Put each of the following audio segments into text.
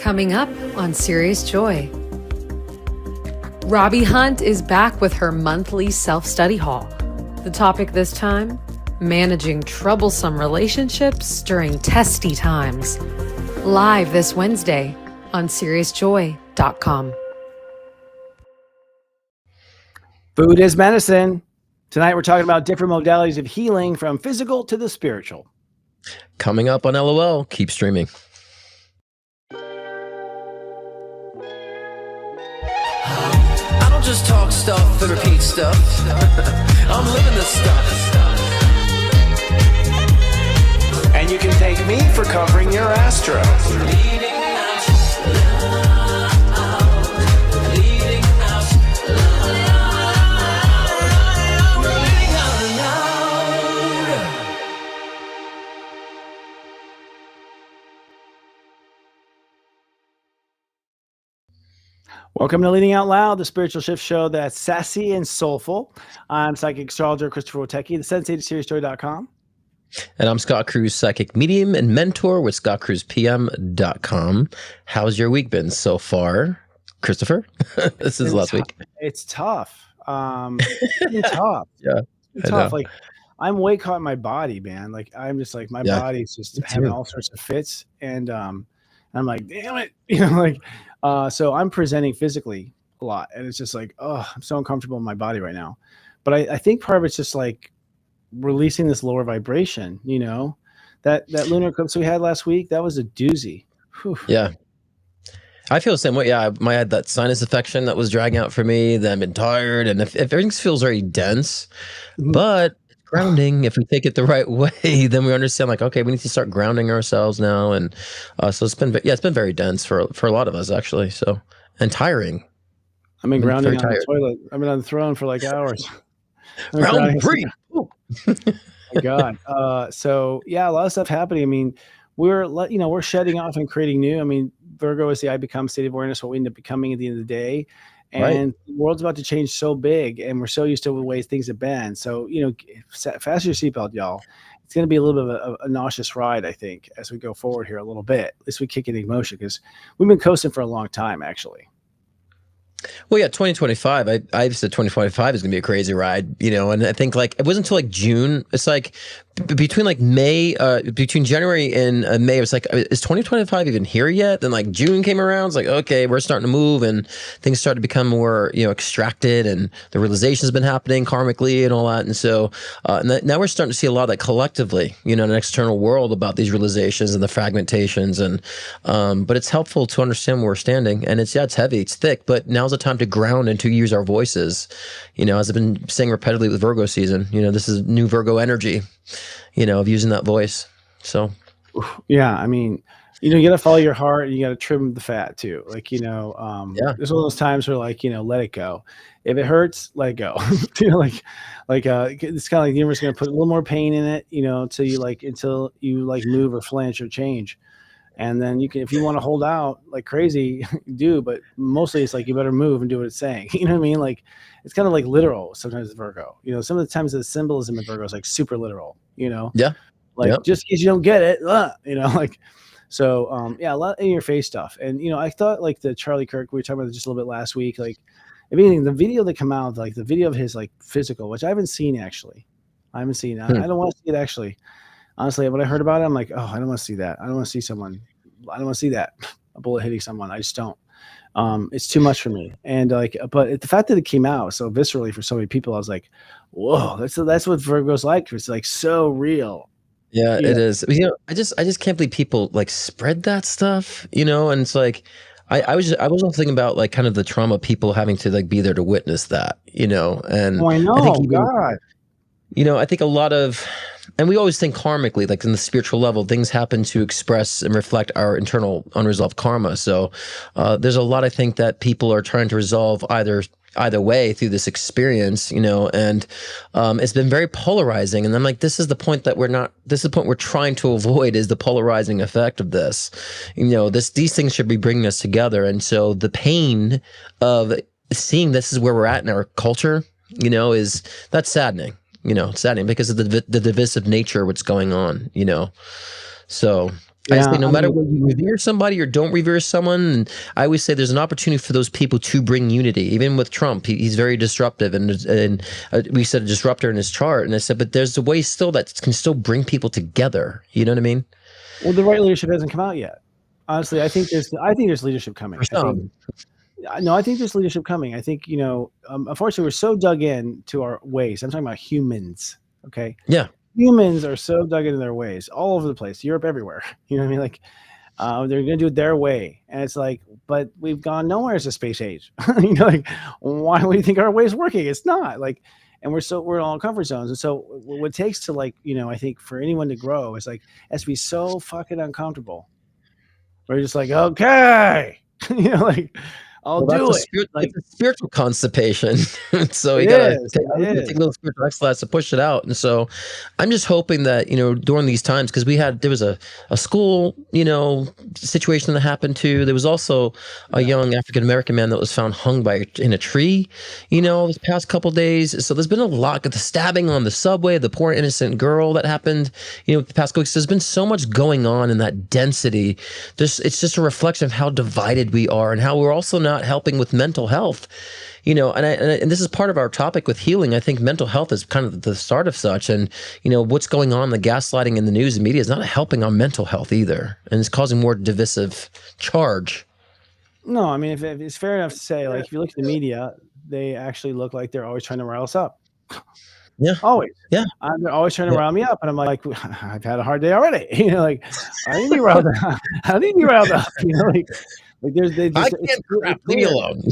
Coming up on Serious Joy. Robbie Hunt is back with her monthly self-study hall. The topic this time, managing troublesome relationships during testy times. Live this Wednesday on SeriousJoy.com. Food is medicine. Tonight we're talking about different modalities of healing from physical to the spiritual. Coming up on LOL. Keep streaming. I don't just talk stuff and repeat stuff. I'm living this stuff. And you can thank me for covering your astro. Leading out loud. Leading out loud. We're leading out loud. Welcome to Leading Out Loud, the spiritual shift show that's sassy and soulful. I'm psychic astrologer Christopher Wotecki, the sensei to SeriousJoy.com. And I'm Scott Cruz, psychic medium and mentor with ScottCruzPM.com. How's your week been so far, Christopher? This is last week. It's tough. It's tough. Yeah, it's tough. Like, I'm way caught in my body, man. Like, I'm just like, my body's just having all sorts of fits. And I'm like, damn it. So I'm presenting physically a lot. And it's just like, oh, I'm so uncomfortable in my body right now. But I think part of it's just like releasing this lower vibration, that lunar eclipse we had last week, that was a doozy. Whew. Yeah. I feel the same way. Yeah, I had that sinus infection that was dragging out for me. Then I've been tired. And if everything feels very dense, but grounding, if we take it the right way, then we understand like, okay, we need to start grounding ourselves now. And so it's been very dense for a lot of us actually. So, and tiring. I've been grounding on the toilet. I've been on the throne for like hours. Round three. My God. So yeah, a lot of stuff happening. I mean, we're shedding off and creating new. I mean, Virgo is the I become state of awareness, what we end up becoming at the end of the day. And the world's about to change so big, and we're so used to the way things have been. So, fasten your seatbelt, y'all. It's going to be a little bit of a nauseous ride, I think, as we go forward here a little bit. At least we kick into emotion because we've been coasting for a long time, actually. Well, yeah, 2025. I said 2025 is going to be a crazy ride, and I think like it wasn't until like June. It's like between like between January and May, it was like, is 2025 even here yet? Then like June came around. It's like, okay, we're starting to move and things started to become more, extracted, and the realization's been happening karmically and all that. And so now we're starting to see a lot of that collectively, in an external world about these realizations and the fragmentations. And but it's helpful to understand where we're standing. And it's heavy, it's thick, but now's the time to ground and to use our voices. As I've been saying repeatedly with Virgo season, this is new Virgo energy, of using that voice. So, yeah, I mean, you got to follow your heart, and you got to trim the fat too. Like, there's one of those times where like, let it go. If it hurts, let it go. It's kind of like the universe is going to put a little more pain in it, until you move or flinch or change. And then you can, if you want to hold out like crazy, do, but mostly it's like, you better move and do what it's saying. You know what I mean? Like, it's kind of like literal sometimes with Virgo, some of the times the symbolism of Virgo is like super literal, Yeah. Like just in case you don't get it, so, a lot in your face stuff. And, I thought like the Charlie Kirk, we were talking about just a little bit last week, like if anything, the video that come out, like the video of his like physical, which I haven't seen actually. I don't want to see it actually. Honestly, when I heard about it, I'm like, oh, I don't want to see that. I don't want to see that. A bullet hitting someone. I just don't. It's too much for me. And but the fact that it came out so viscerally for so many people, I was like, whoa, that's what Virgo's like. It's like so real. Yeah, it is. I just can't believe people like spread that stuff, and it's like, I was also thinking about like kind of the trauma people having to like be there to witness that, and I know, I think God. I think a lot of, and we always think karmically, like in the spiritual level, things happen to express and reflect our internal unresolved karma. So there's a lot, I think, that people are trying to resolve either way through this experience, and it's been very polarizing. And I'm like, this is the point we're trying to avoid, is the polarizing effect of this. These things should be bringing us together. And so the pain of seeing this is where we're at in our culture, that's saddening. It's saddening because of the divisive nature of what's going on, So I Yeah, say no I matter mean, what, you revere somebody or don't revere someone, and I always say there's an opportunity for those people to bring unity. Even with Trump, he's very disruptive, and we said a disruptor in his chart, and I said, but there's a way still that can still bring people together. You know what I mean? well, the right leadership hasn't come out yet. Honestly, I think there's leadership For coming. I think some, no, I think there's leadership coming. I think unfortunately, we're so dug in to our ways. I'm talking about humans. Okay, yeah. humans are so dug into their ways all over the place, Europe, everywhere. You know what I mean? Like they're going to do it their way, and it's like, but we've gone nowhere as a space age. Like why do you think our way is working? It's not like, and we're all in comfort zones, and so what it takes to like, I think for anyone to grow is like it has to be so fucking uncomfortable. We're just like, okay, like I'll Well, that's do a it. Like it's a spiritual constipation. So it you gotta is, take, I it was gonna is. take a little spiritual exercise to push it out. And so I'm just hoping that, during these times, because there was a school, situation that happened too. There was also a Yeah. young African American man that was found hung in a tree, this past couple days. So there's been a lot, the stabbing on the subway, the poor innocent girl that happened, the past couple weeks. There's been so much going on in that density. It's just a reflection of how divided we are and how we're also not helping with mental health, and this is part of our topic with healing. I think mental health is kind of the start of such, and what's going on, the gaslighting in the news and media is not helping our mental health either, and it's causing more divisive charge. No, I mean, if it's fair enough to say, like, if you look at the media, they actually look like they're always trying to rile us up. Yeah, Always. yeah, They're always trying to yeah. rile me up, and I'm like, I've had a hard day already. Like I need to be riled up. I need to be riled up. Like there's they I just can't crap. it's Leave me clear. alone.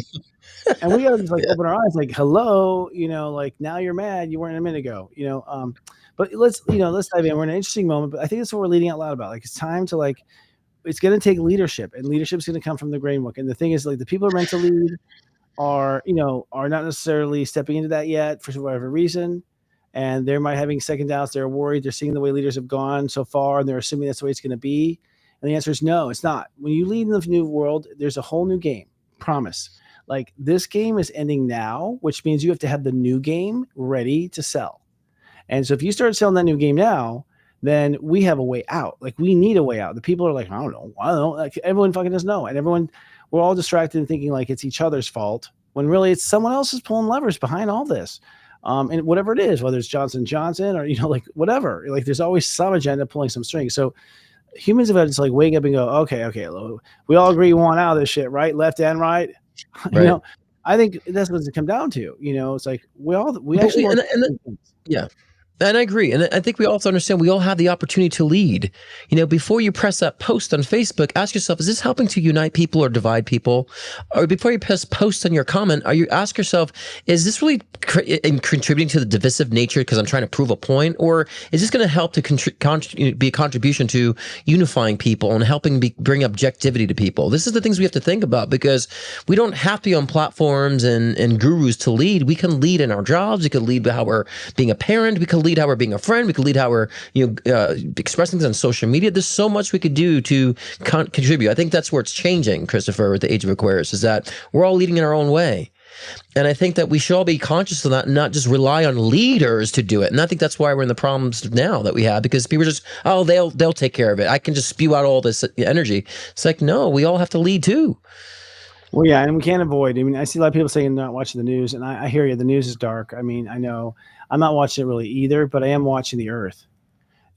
And we gotta just like Yeah, open our eyes, like, hello, like now you're mad, you weren't a minute ago, but let's dive in. We're in an interesting moment, but I think that's what we're leading out loud about. Like it's time to like it's gonna take leadership, and leadership's gonna come from the grain book. And the thing is, like the people who are meant to lead are not necessarily stepping into that yet for whatever reason. And they're might having second doubts, they're worried, they're seeing the way leaders have gone so far, and they're assuming that's the way it's gonna be. And the answer is no, it's not. When you lead in the new world, there's a whole new game. Promise. Like this game is ending now, which means you have to have the new game ready to sell. And so if you start selling that new game now, then we have a way out. Like we need a way out. The people are like, I don't know. Like everyone fucking doesn't know. And we're all distracted and thinking like it's each other's fault when really it's someone else is pulling levers behind all this. And whatever it is, whether it's Johnson Johnson or, like whatever, like there's always some agenda pulling some strings. So humans have had to just like wake up and go, okay, we all agree we want out of this shit, right? Left and right. right. I think that's what it's come down to. It's like we But actually want yeah. And I agree. And I think we also understand we all have the opportunity to lead. Before you press that post on Facebook, ask yourself, is this helping to unite people or divide people? Or before you press post on your comment, ask yourself, is this really contributing to the divisive nature because I'm trying to prove a point? Or is this going to help to be a contribution to unifying people and helping bring objectivity to people? This is the things we have to think about, because we don't have to be on platforms and gurus to lead. We can lead in our jobs. We can lead how we're being a parent. We can lead how we're being a friend. We can lead how we're expressing things on social media. There's so much we could do to contribute. I think that's where it's changing, Christopher, with the Age of Aquarius, is that we're all leading in our own way. And I think that we should all be conscious of that and not just rely on leaders to do it. And I think that's why we're in the problems now that we have, because people are just, they'll take care of it. I can just spew out all this energy. It's like, no, we all have to lead too. Well, yeah, and we can't avoid. I mean, I see a lot of people saying not watching the news, and I hear you. The news is dark. I mean, I know I'm not watching it really either, but I am watching the Earth,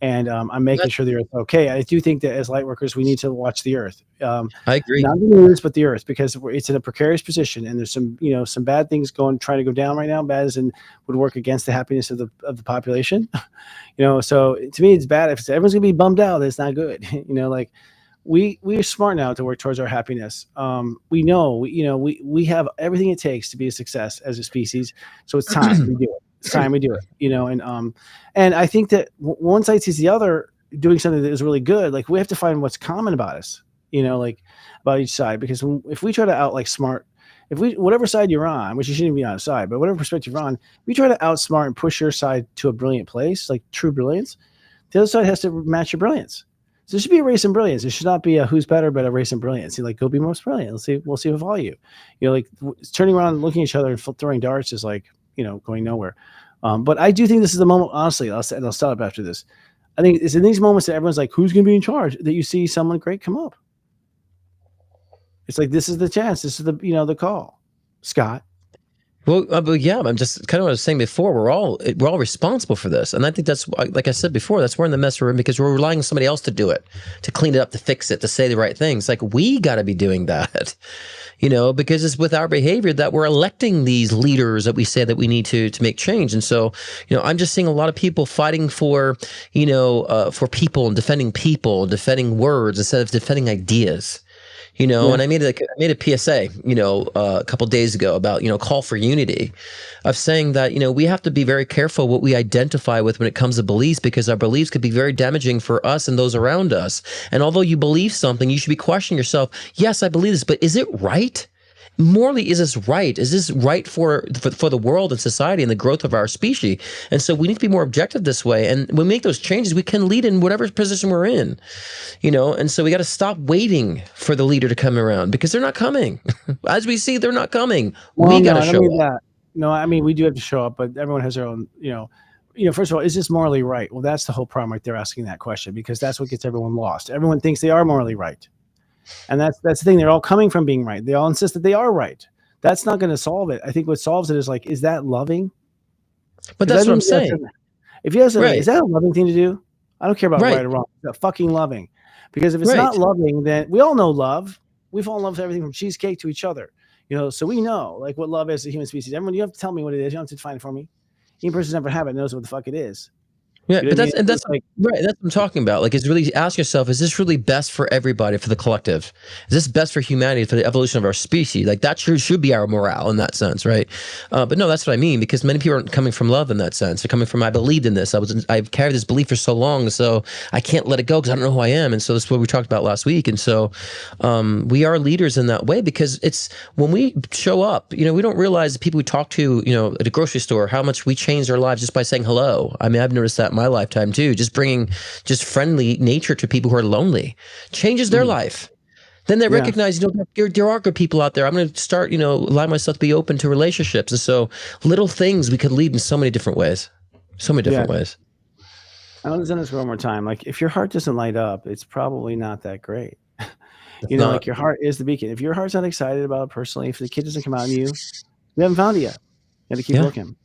and I'm making sure the Earth's okay. I do think that as light workers, we need to watch the Earth. I agree. Not the news, but the Earth, because it's in a precarious position, and there's some bad things trying to go down right now. Bad as in would work against the happiness of the population. So to me, it's bad. If everyone's gonna be bummed out, that's not good. Like. We are smart now to work towards our happiness. We know, we have everything it takes to be a success as a species. So it's time we do it. It's time we do it. And I think that one side sees the other doing something that is really good. Like we have to find what's common about us. Like about each side, because if we try to outsmart, whatever side you're on, which you shouldn't be on a side, but whatever perspective you're on, if you try to outsmart and push your side to a brilliant place, like true brilliance, the other side has to match your brilliance. So there should be a race in brilliance. It should not be a who's better, but a race in brilliance. Go be most brilliant. We'll see with all you. Like turning around and looking at each other and throwing darts is like, going nowhere. But I do think this is the moment, honestly, I'll stop after this. I think it's in these moments that everyone's like, who's going to be in charge? That you see someone great come up. It's like, this is the chance. This is the, the call. Scott. Well, but yeah, I'm just kind of what I was saying before. We're all responsible for this, and I think that's, like I said before, that's we're in the mess we're in because we're relying on somebody else to do it, to clean it up, to fix it, to say the right things. Like, we got to be doing that, because it's with our behavior that we're electing these leaders that we say that we need to make change. And so, I'm just seeing a lot of people fighting for people and defending words instead of defending ideas. And I made a PSA, a couple days ago about, call for unity, of saying that, we have to be very careful what we identify with when it comes to beliefs, because our beliefs could be very damaging for us and those around us. And although you believe something, you should be questioning yourself. Yes, I believe this, but is it right? Morally, is this right? Is this right for the world and society and the growth of our species? And so we need to be more objective this way. And when we make those changes, we can lead in whatever position we're in, and so we got to stop waiting for the leader to come around, because they're not coming. As we see, they're not coming. We got to show up. No, I mean, we do have to show up, but everyone has their own, first of all, is this morally right? Well, that's the whole problem right there, asking that question, because that's what gets everyone lost. Everyone thinks they are morally right. And that's the thing. They're all coming from being right. They all insist that they are right. That's not going to solve it. I think what solves it is like, is that loving? But that's what I'm saying. If you ask something, is that a loving thing to do? I don't care about right or wrong. It's fucking loving. Because if it's not loving, then we all know love. We fall in love with everything from cheesecake to each other. So we know like what love is to human species. Everyone, you have to tell me what it is. You don't have to define it for me. Any person who's never had it knows what the fuck it is. Yeah, but that's like, right. That's what I'm talking about. Like, it's really ask yourself: is this really best for everybody, for the collective? Is this best for humanity, for the evolution of our species? Like, that should be our morale in that sense, right? But no, that's what I mean, because many people aren't coming from love in that sense. They're coming from, I believed in this. I've carried this belief for so long, so I can't let it go because I don't know who I am. And so that's what we talked about last week. And so we are leaders in that way, because it's when we show up, we don't realize the people we talk to, at a grocery store, how much we change our lives just by saying hello. I mean, I've noticed that my lifetime too. Just bringing friendly nature to people who are lonely changes their life. Then they recognize, there are good people out there. I'm going to start, allow myself to be open to relationships. And so little things we could lead in so many different ways. So many different ways. I want to send this one more time. Like, if your heart doesn't light up, it's probably not that great. Like, your heart is the beacon. If your heart's not excited about it personally, if the kid doesn't come out in you, we haven't found it yet. You got to keep looking.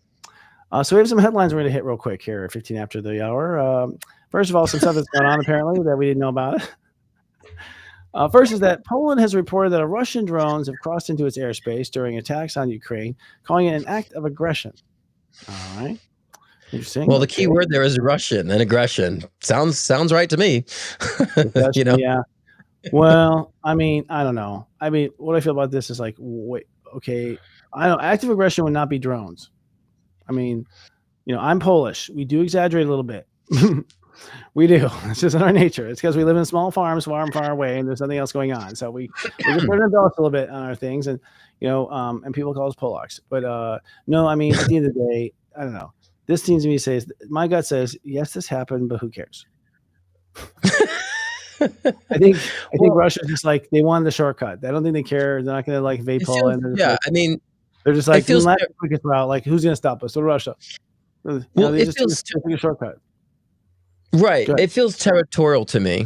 So we have some headlines we're going to hit real quick here, 15 after the hour. First of all, some stuff that's going on apparently that we didn't know about. First is that Poland has reported that Russian drones have crossed into its airspace during attacks on Ukraine, calling it an act of aggression. All right. Interesting. Well, the key word there is Russian and aggression. Sounds right to me. Yeah. Well, I mean, I don't know. I mean, what I feel about this is like, wait, okay. I know active aggression would not be drones. I mean, I'm Polish. We do exaggerate a little bit. We do. It's just in our nature. It's because we live in small farms far away, and there's nothing else going on. So we just put an embellish a little bit on our things, and and people call us Polacks. But no, I mean, at the end of the day, I don't know. This seems to me my gut says yes, this happened, but who cares? I think Russia's just like, they wanted the shortcut. I don't think they care. They're not going to like vape Poland. I mean. They're just like, the quickest route. Like, who's going to stop us? So Russia. They it feels take a shortcut. Right. It feels territorial to me.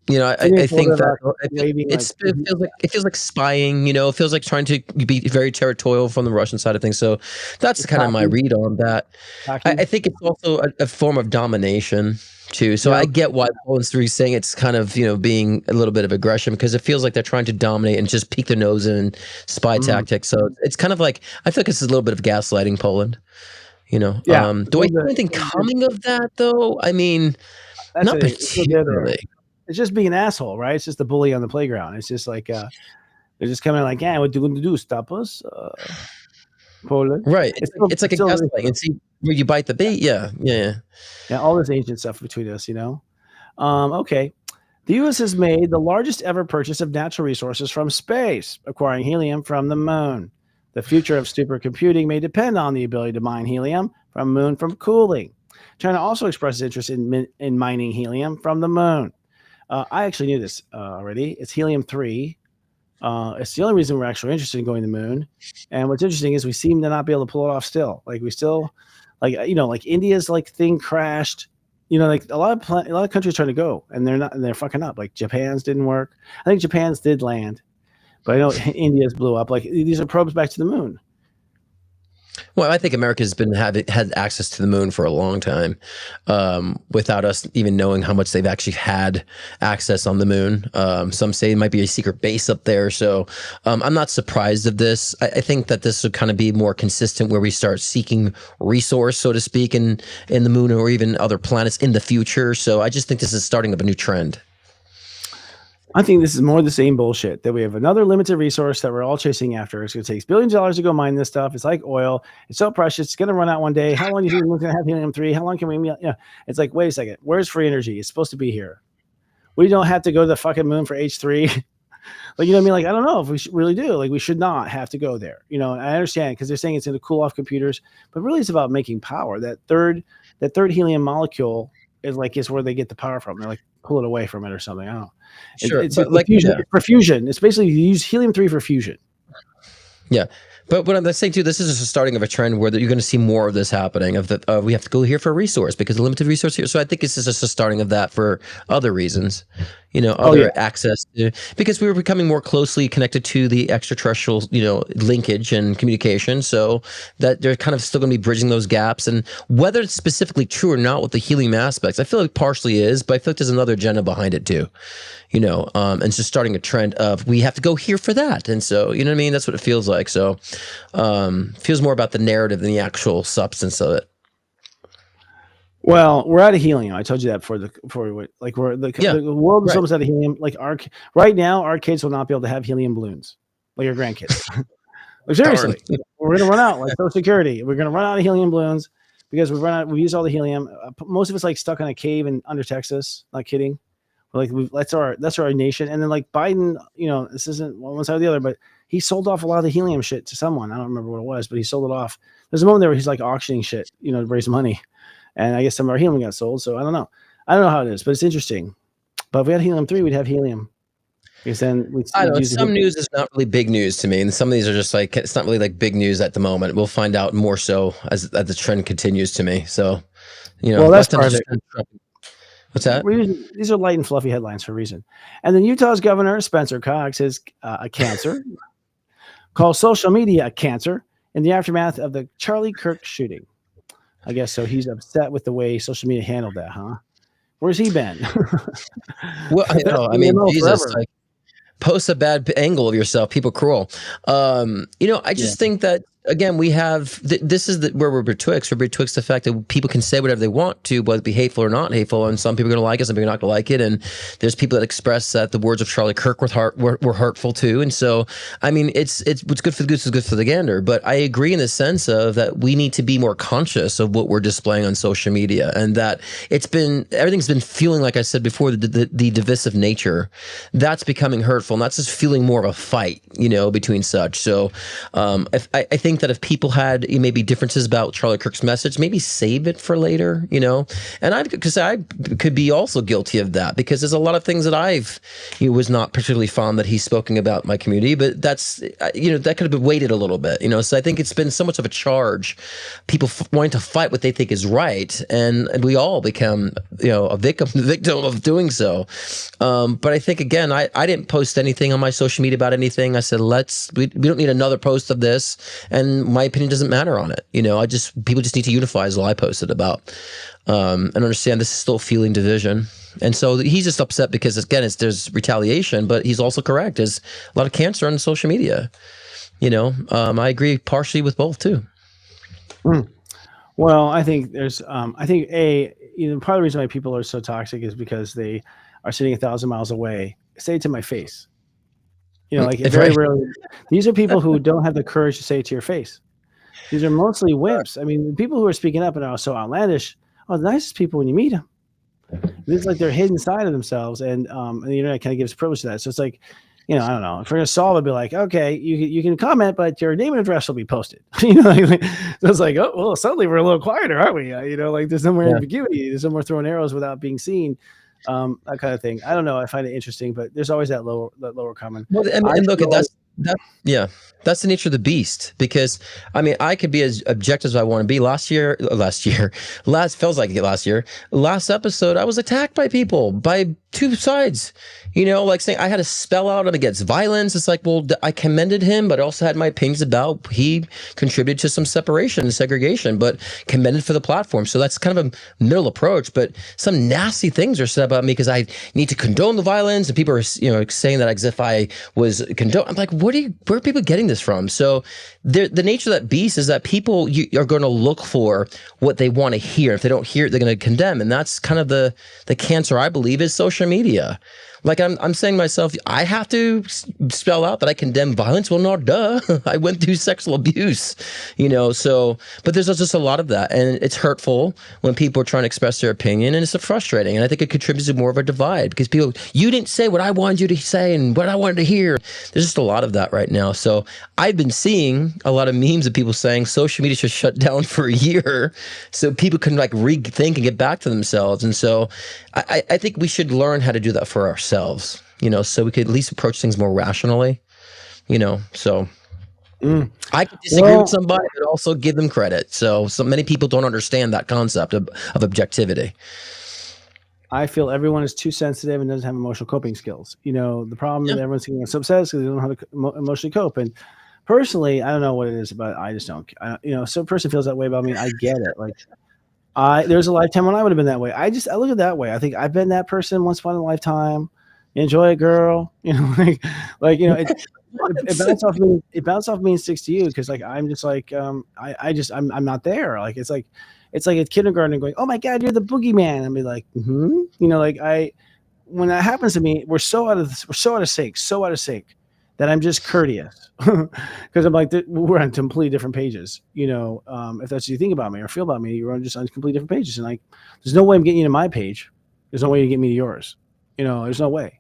I think that it feels like spying. It feels like trying to be very territorial from the Russian side of things. So that's kind of my read on that. I think it's also a form of domination too. So I get why Poland's saying it's kind of being a little bit of aggression, because it feels like they're trying to dominate and just peek their nose in spy tactics. So it's kind of like, I feel like it's a little bit of gaslighting Poland. Do I see anything coming of that though? I mean, not particularly. It's just being an asshole, right? It's just a bully on the playground. It's just like they're just coming like, yeah, what are you going to do? Stop us, Poland? Right. It's like a gaslighting. And see where you bite the bait. Yeah. All this ancient stuff between us, Okay. The U.S. has made the largest ever purchase of natural resources from space, acquiring helium from the moon. The future of supercomputing may depend on the ability to mine helium from moon from cooling. China also expresses interest in mining helium from the moon. I actually knew this already. It's helium-3. It's the only reason we're actually interested in going to the moon. And what's interesting is we seem to not be able to pull it off still. Like we still, like India's like thing crashed, You know, like a lot of countries trying to go, and they're fucking up. Like Japan's didn't work. I think Japan's did land, but I know India's blew up. Like these are probes back to the moon. Well, I think America's had access to the moon for a long time, without us even knowing how much they've actually had access on the moon. Some say it might be a secret base up there. So I'm not surprised of this. I think that this would kind of be more consistent where we start seeking resource, so to speak, in the moon or even other planets in the future. So I just think this is starting up a new trend. I think this is more the same bullshit that we have another limited resource that we're all chasing after. It's going to take billions of dollars to go mine this stuff. It's like oil. It's so precious. It's going to run out one day. How long do you think we're going to have helium-3? How long can we? Yeah. It's like, wait a second. Where's free energy? It's supposed to be here. We don't have to go to the fucking moon for H3. Like, you know what I mean? Like, I don't know if we really do. Like, we should not have to go there. You know, I understand because they're saying it's going to cool off computers, but really it's about making power. That third helium molecule is where they get the power from. They're like, pull it away from it or something. I don't know. Sure, It's like fusion, for fusion. It's basically you use helium-3 for fusion. Yeah. But what I'm saying too, this is just a starting of a trend where you're going to see more of this happening. We have to go here for a resource because of limited resource here. So I think this is just a starting of that for other reasons, other access to, because we were becoming more closely connected to the extraterrestrial, linkage and communication. So that they're kind of still going to be bridging those gaps. And whether it's specifically true or not with the helium aspects, I feel like partially is, but I feel like there's another agenda behind it too. And it's just starting a trend of we have to go here for that. And so, you know what I mean? That's what it feels like. So feels more about the narrative than the actual substance of it. Well, we're out of helium. I told you that the world is almost out of helium. Like right now, our kids will not be able to have helium balloons, like our grandkids. Like seriously, we're gonna run out. Like Social Security, we're gonna run out of helium balloons because we use all the helium. Most of us like stuck in a cave under Texas. Not kidding. Like that's our nation. And then like Biden, this isn't one side or the other, but he sold off a lot of the helium shit to someone. I don't remember what it was, but he sold it off. There's a moment there where he's like auctioning shit, to raise money. And I guess some of our helium got sold. So I don't know. I don't know how it is, but it's interesting. But if we had helium-3, we'd have helium. Because then I don't know. Some news is not really big news to me. And some of these are just like, it's not really like big news at the moment. We'll find out more so as the trend continues to me. So, well, that's part of it. What's that? These are light and fluffy headlines for a reason. And then Utah's governor, Spencer Cox, is a cancer, calls social media a cancer in the aftermath of the Charlie Kirk shooting. I guess so. He's upset with the way social media handled that, huh? Where's he been? Well, I know. I mean, Jesus, like, post a bad angle of yourself. People cruel. I just think that, again, we have this is where we're betwixt. We're betwixt the fact that people can say whatever they want to, whether it be hateful or not hateful, and some people are going to like it, some people are not going to like it. And there's people that express that the words of Charlie Kirk were hurtful too. And so, I mean, it's what's good for the goose is good for the gander. But I agree in the sense of that we need to be more conscious of what we're displaying on social media, and that everything's been feeling, like I said before, the divisive nature that's becoming hurtful, and that's just feeling more of a fight, between such. So, I think that if people had maybe differences about Charlie Kirk's message, maybe save it for later, and I could be also guilty of that, because there's a lot of things that was not particularly fond that he's spoken about in my community, but that's, that could have been weighted a little bit, so I think it's been so much of a charge, people wanting to fight what they think is right, and we all become, a victim of doing so. But I think, again, I didn't post anything on my social media about anything. I said, we don't need another post of this. And my opinion doesn't matter on it. People just need to unify is all I posted about, and understand this is still fueling division. And so he's just upset because, again, there's retaliation, but he's also correct. There's a lot of cancer on social media. I agree partially with both too. Well, I think there's, part of the reason why people are so toxic is because they are sitting 1,000 miles away. Say it to my face. Very rarely. These are people who don't have the courage to say it to your face. These are mostly wimps. I mean, people who are speaking up and are so outlandish are the nicest people when you meet them. It's like they're hidden side of themselves, and the internet kind of gives privilege to that. So it's like, I don't know. If we're gonna solve it, be like, okay, you can comment, but your name and address will be posted. So it's like, oh well, suddenly we're a little quieter, aren't we? There's no more ambiguity. There's no more throwing arrows without being seen. That kind of thing. I don't know. I find it interesting, but there's always that lower common. Well, and look, Yeah, that's the nature of the beast. Because I mean, I could be as objective as I want to be. Last feels like last year. Last episode, I was attacked by people, by two sides. Like saying I had to spell out against violence. It's like, well, I commended him, but I also had my opinions about he contributed to some separation and segregation, but commended for the platform. So that's kind of a middle approach. But some nasty things are said about me because I need to condone the violence, and people are saying that as if I was condone. I'm like, where are people getting this from? So the nature of that beast is that people are going to look for what they want to hear. If they don't hear it, they're going to condemn, and that's kind of the cancer, I believe, is social media. Like I'm saying to myself, I have to spell out that I condemn violence. Well, no, duh. I went through sexual abuse, so, but there's just a lot of that. And it's hurtful when people are trying to express their opinion, and it's frustrating. And I think it contributes to more of a divide because people, you didn't say what I wanted you to say and what I wanted to hear. There's just a lot of that right now. So I've been seeing a lot of memes of people saying social media should shut down for a year so people can like rethink and get back to themselves. And so I think we should learn how to do that for ourselves. So we could at least approach things more rationally, so I could disagree with somebody, but also give them credit. So many people don't understand that concept of objectivity. I feel everyone is too sensitive and doesn't have emotional coping skills. The problem is everyone's getting so upset because they don't know how to emotionally cope. And personally, I don't know what it is, but I just don't. So a person feels that way about me. I get it. Like, there's a lifetime when I would have been that way. I look at it that way. I think I've been that person once upon a lifetime. Enjoy it, girl. It bounced off me and sticks to you because like I'm just like I'm not there. Like it's like a kindergarten going, oh my God, you're the boogeyman. I'd be like, when that happens to me, we're so out of sync that I'm just courteous because I'm like, we're on completely different pages. If that's what you think about me or feel about me, you're just on completely different pages. And like, there's no way I'm getting you to my page. There's no way to get me to yours. There's no way.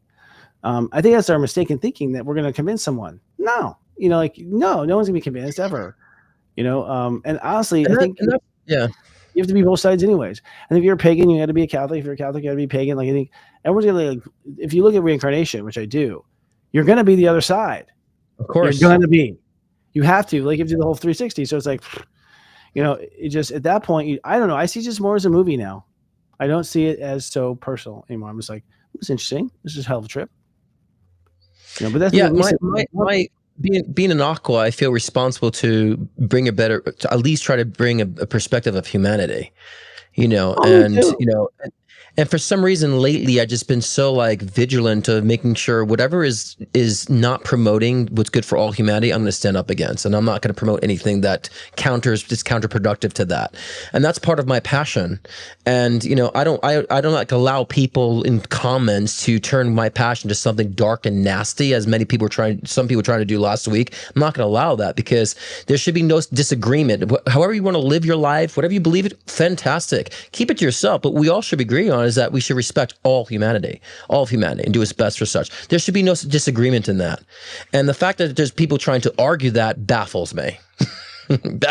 I think that's our mistaken thinking that we're going to convince someone. No, no one's gonna be convinced ever. And honestly, I think you have to be both sides anyways. And if you're a pagan, you got to be a Catholic. If you're a Catholic, you got to be pagan. Like I think everyone's gonna like, if you look at reincarnation, which I do, you're gonna be the other side. Of course, you're gonna be. You have to like, you have to do the whole 360. So it's like, it just at that point, I don't know. I see it just more as a movie now. I don't see it as so personal anymore. I'm just like, it's interesting. This is a hell of a trip. But that's my being an Aqua, I feel responsible to bring to at least try to bring a perspective of humanity, and for some reason lately, I've just been so like vigilant of making sure whatever is not promoting what's good for all humanity, I'm going to stand up against, and I'm not going to promote anything that is counterproductive to that. And that's part of my passion. And I don't like allow people in comments to turn my passion to something dark and nasty, as some people trying to do last week. I'm not going to allow that because there should be no disagreement. However you want to live your life, whatever you believe it, fantastic. Keep it to yourself, but we all should agree on is that we should respect all of humanity, and do its best for such. There should be no disagreement in that. And the fact that there's people trying to argue that baffles me. And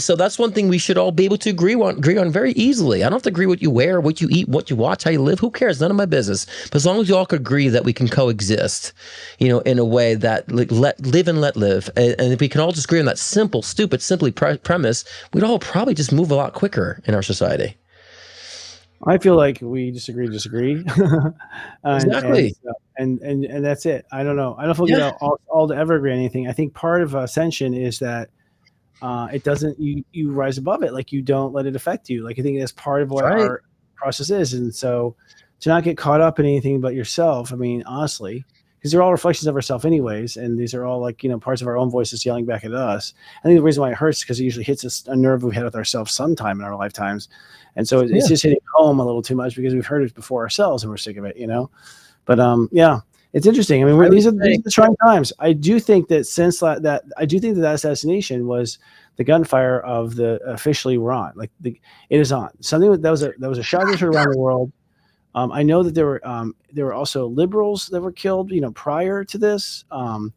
so that's one thing we should all be able to agree on very easily. I don't have to agree what you wear, what you eat, what you watch, how you live. Who cares? None of my business. But as long as we all could agree that we can coexist, in a way that let live. And if we can all just agree on that simply premise, we'd all probably just move a lot quicker in our society. I feel like we disagree. Exactly. And that's it. I don't know. I don't know if we'll get all to ever agree on anything. I think part of ascension is that it doesn't, you rise above it. Like you don't let it affect you. Like I think that's part of what our process is. And so to not get caught up in anything but yourself, I mean, honestly, because they're all reflections of ourselves anyways. And these are all like, parts of our own voices yelling back at us. I think the reason why it hurts is because it usually hits us a nerve we've had with ourselves sometime in our lifetimes. And so it's just hitting home a little too much because we've heard it before ourselves and we're sick of it, But it's interesting. I mean, these are the trying times. I do think that that assassination was the gunfire of the officially we're on. Like it is on. Something that was a shot around the world. I know that there were also liberals that were killed, prior to this. And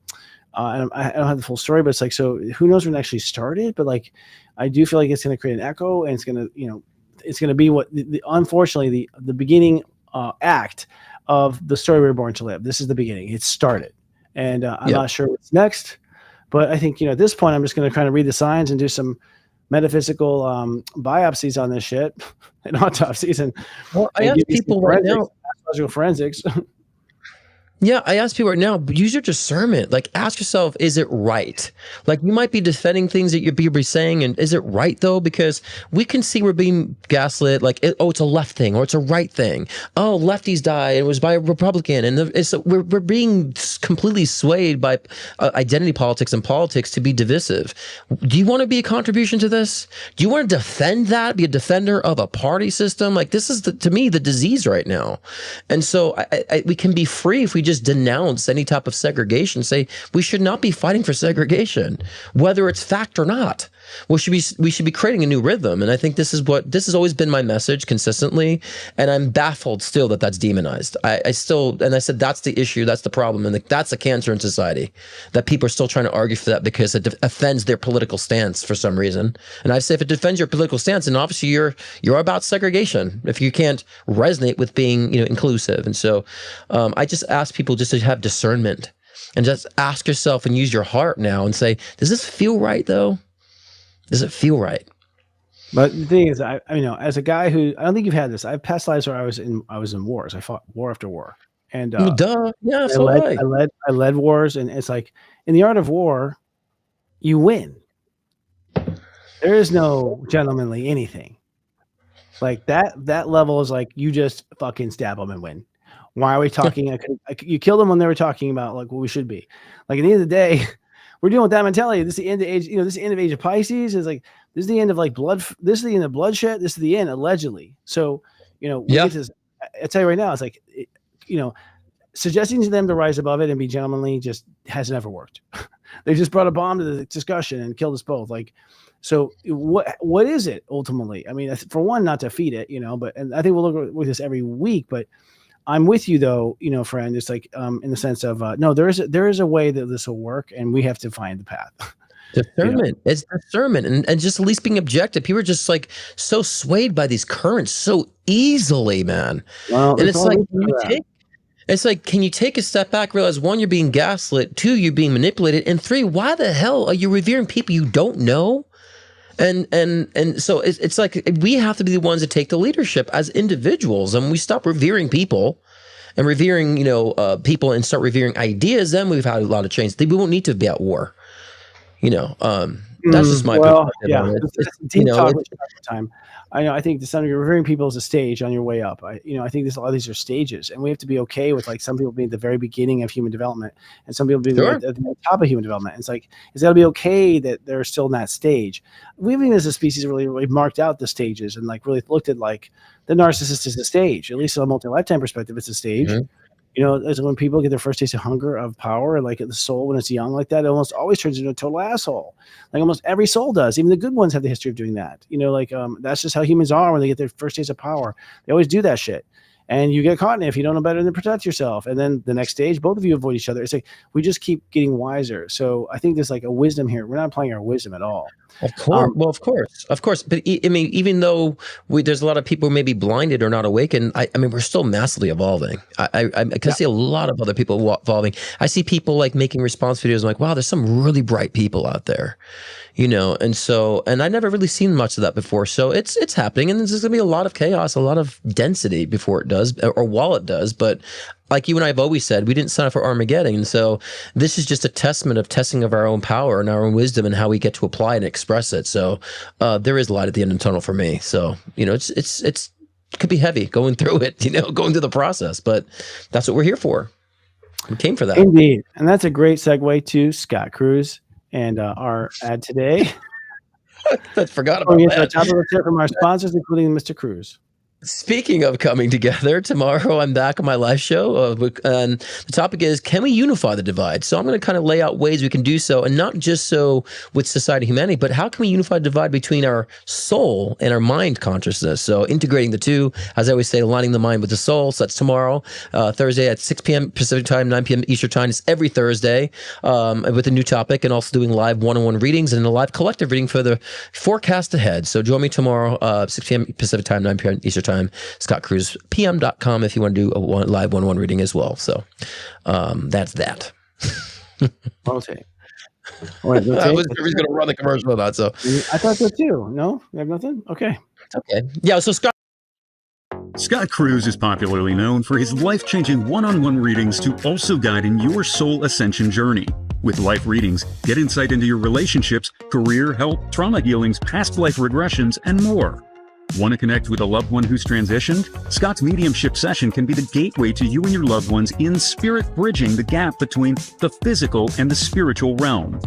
I don't have the full story, but it's like, so who knows when it actually started? But like, I do feel like it's going to create an echo, and it's going to, it's going to be what unfortunately the beginning act of the story we were born to live. This is the beginning. It started, and I'm not sure what's next. But I think, at this point, I'm just going to kind of read the signs and do some metaphysical biopsies on this shit and autopsies, and I ask give you people some right now. astrological forensics. Yeah, I ask people right now, use your discernment. Like, ask yourself, is it right? Like, you might be defending things that you'd be saying, and is it right, though? Because we can see we're being gaslit, like, it's a left thing, or it's a right thing. Oh, lefties died, it was by a Republican. And we're being completely swayed by identity politics and politics to be divisive. Do you want to be a contribution to this? Do you want to defend that, be a defender of a party system? Like, this is, to me, the disease right now. And so we can be free if we just denounce any type of segregation, say we should not be fighting for segregation, whether it's fact or not. We should be creating a new rhythm. And I think this has always been my message consistently. And I'm baffled still that that's demonized. I said, that's the issue. That's the problem. And that's the cancer in society, that people are still trying to argue for that because it offends their political stance for some reason. And I say, if it defends your political stance, then obviously you're about segregation if you can't resonate with being, inclusive. And so I just ask people just to have discernment and just ask yourself and use your heart now and say, does this feel right though? Does it feel right? But the thing is, as a guy who, I don't think you've had this. I have past lives where I was in wars. I fought war after war, and duh, yeah, I led wars, and it's like in the art of war, you win. There is no gentlemanly anything like that. That level is like you just fucking stab them and win. Why are we talking? You killed them when they were talking about like what we should be. Like at the end of the day. We're dealing with that mentality. This is the end of age. This is the end of age of Pisces. Is like this is the end of like blood. This is the end of bloodshed. This is the end, allegedly. So, we get this. I tell you right now, it's like, suggesting to them to rise above it and be gentlemanly just has never worked. They just brought a bomb to the discussion and killed us both. Like, so what is it ultimately? I mean, for one, not to feed it, and I think we'll look with this every week, but. I'm with you though, friend. It's like in the sense of no, there is a way that this will work, and we have to find the path. Discernment. It's discernment, and just at least being objective. People are just like so swayed by these currents so easily, man. Well, and it's like, can you take a step back, realize one, you're being gaslit, two, you're being manipulated, and three, why the hell are you revering people you don't know? And so it's like we have to be the ones that take the leadership as individuals, and we stop revering people and revering people and start revering ideas. Then we've had a lot of change. We won't need to be at war. That's just my perspective. Yeah, on it. Deep talk time. I think to some degree, revering people is a stage on your way up. I think a lot of these are stages, and we have to be okay with like some people being at the very beginning of human development, and some people being at the top of human development. It's like it's got to be okay that they're still in that stage. We haven't, as a species, really marked out the stages and like really looked at like the narcissist is a stage. At least on a multi-lifetime perspective, it's a stage. Mm-hmm. As when people get their first taste of hunger, of power, and like the soul when it's young like that, it almost always turns into a total asshole. Like almost every soul does. Even the good ones have the history of doing that. That's just how humans are when they get their first taste of power. They always do that shit. And you get caught in it if you don't know better than protect yourself. And then the next stage, both of you avoid each other. It's like we just keep getting wiser. So I think there's like a wisdom here. We're not applying our wisdom at all. Of course. Of course. But I mean, even though there's a lot of people who may be blinded or not awakened, I mean, we're still massively evolving. I can see a lot of other people evolving. I see people like making response videos. I'm like, wow, there's some really bright people out there, and I never really seen much of that before. So it's happening, and there's going to be a lot of chaos, a lot of density before it does, or while it does. But like you and I have always said, we didn't sign up for Armageddon. And so this is just a testament of testing of our own power and our own wisdom and how we get to apply and express it. So there is light at the end of the tunnel for me. So, it could be heavy going through it, going through the process, but that's what we're here for. We came for that. Indeed. And that's a great segue to Scott Cruz and our ad today. I forgot about that. Top of the tip from our sponsors, including Mr. Cruz. Speaking of coming together, tomorrow I'm back on my live show, and the topic is, can we unify the divide? So I'm going to kind of lay out ways we can do so, and not just so with society and humanity, but how can we unify the divide between our soul and our mind consciousness? So integrating the two, as I always say, aligning the mind with the soul. So that's tomorrow, Thursday at 6 p.m. Pacific time, 9 p.m. Eastern time. It's every Thursday with a new topic, and also doing live one-on-one readings and a live collective reading for the forecast ahead. So join me tomorrow, 6 p.m. Pacific time, 9 p.m. Eastern time, scottcruzpm.com if you want to do a live one-on-one reading as well. So that's that. Rotate. All right, I rotate. was sure he's going to run the commercial or not. So I thought so too. No, you have nothing. Okay. okay, yeah. So Scott Cruz is popularly known for his life-changing one-on-one readings to also guide in your soul ascension journey. With life readings, get insight into your relationships, career, health, trauma healings, past life regressions, and more. Want to connect with a loved one who's transitioned? Scott's mediumship session can be the gateway to you and your loved ones in spirit bridging the gap between the physical and the spiritual realm.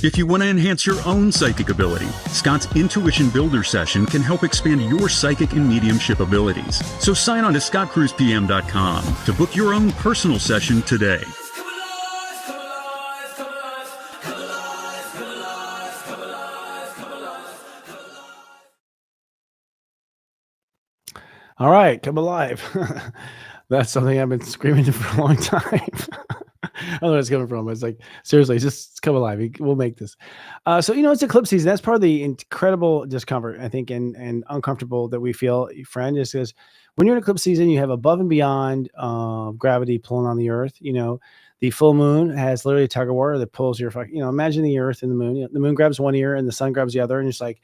If you want to enhance your own psychic ability, Scott's Intuition Builder session can help expand your psychic and mediumship abilities. So sign on to scottcruzpm.com to book your own personal session today. All right, come alive. That's something I've been screaming for a long time. I don't know where it's coming from. It's like, seriously, just come alive. We'll make this. So, it's eclipse season. That's part of the incredible discomfort, I think, and uncomfortable that we feel, friend, is because when you're in eclipse season, you have above and beyond gravity pulling on the earth. The full moon has literally a tug of war that pulls your, imagine the earth and the moon. The moon grabs one ear and the sun grabs the other. And it's like,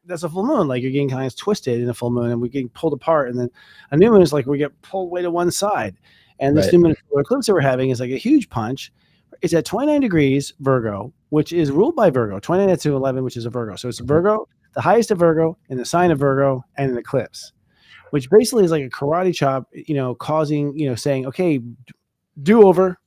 that's a full moon. Like you're getting kind of twisted in a full moon and we're getting pulled apart. And then a new moon is like we get pulled way to one side. And this new moon eclipse that we're having is like a huge punch. It's at 29 degrees Virgo, which is ruled by Virgo, 29 to 11, which is a Virgo. So it's Virgo, the highest of Virgo, in the sign of Virgo, and an eclipse, which basically is like a karate chop, causing, saying, okay, do over.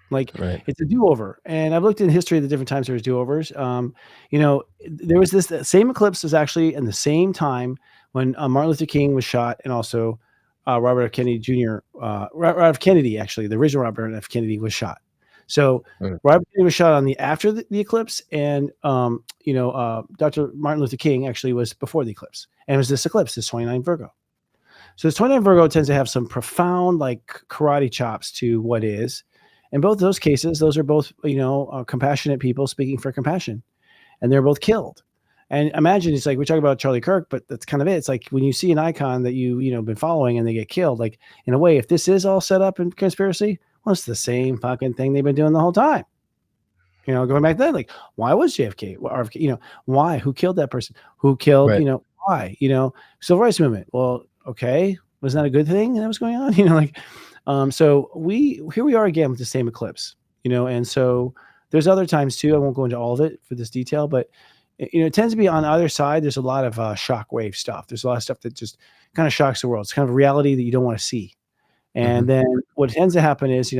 It's a do-over. And I've looked in history of the different times there was do-overs. There was the same eclipse was actually in the same time when Martin Luther King was shot, and also Robert F. Kennedy Jr. Robert F. Kennedy, actually, the original Robert F. Kennedy was shot. So Robert Kennedy was shot on after the eclipse, and Dr. Martin Luther King actually was before the eclipse. And it was this eclipse, this 29 Virgo. So this 29 Virgo tends to have some profound karate chops to what is. In both those cases, those are both, compassionate people speaking for compassion, and they're both killed. And imagine it's like we talk about Charlie Kirk, but that's kind of it. It's like when you see an icon that you've been following and they get killed, like in a way, if this is all set up in conspiracy, well, it's the same fucking thing they've been doing the whole time. Going back then, like, why was JFK? Why? Who killed that person? Who killed, why? Civil rights movement. Well, okay. Was that a good thing that was going on? So here we are again with the same eclipse, and so there's other times too. I won't go into all of it for this detail, but it tends to be on either side. There's a lot of shockwave stuff. There's a lot of stuff that just kind of shocks the world. It's kind of a reality that you don't want to see. And then what tends to happen is,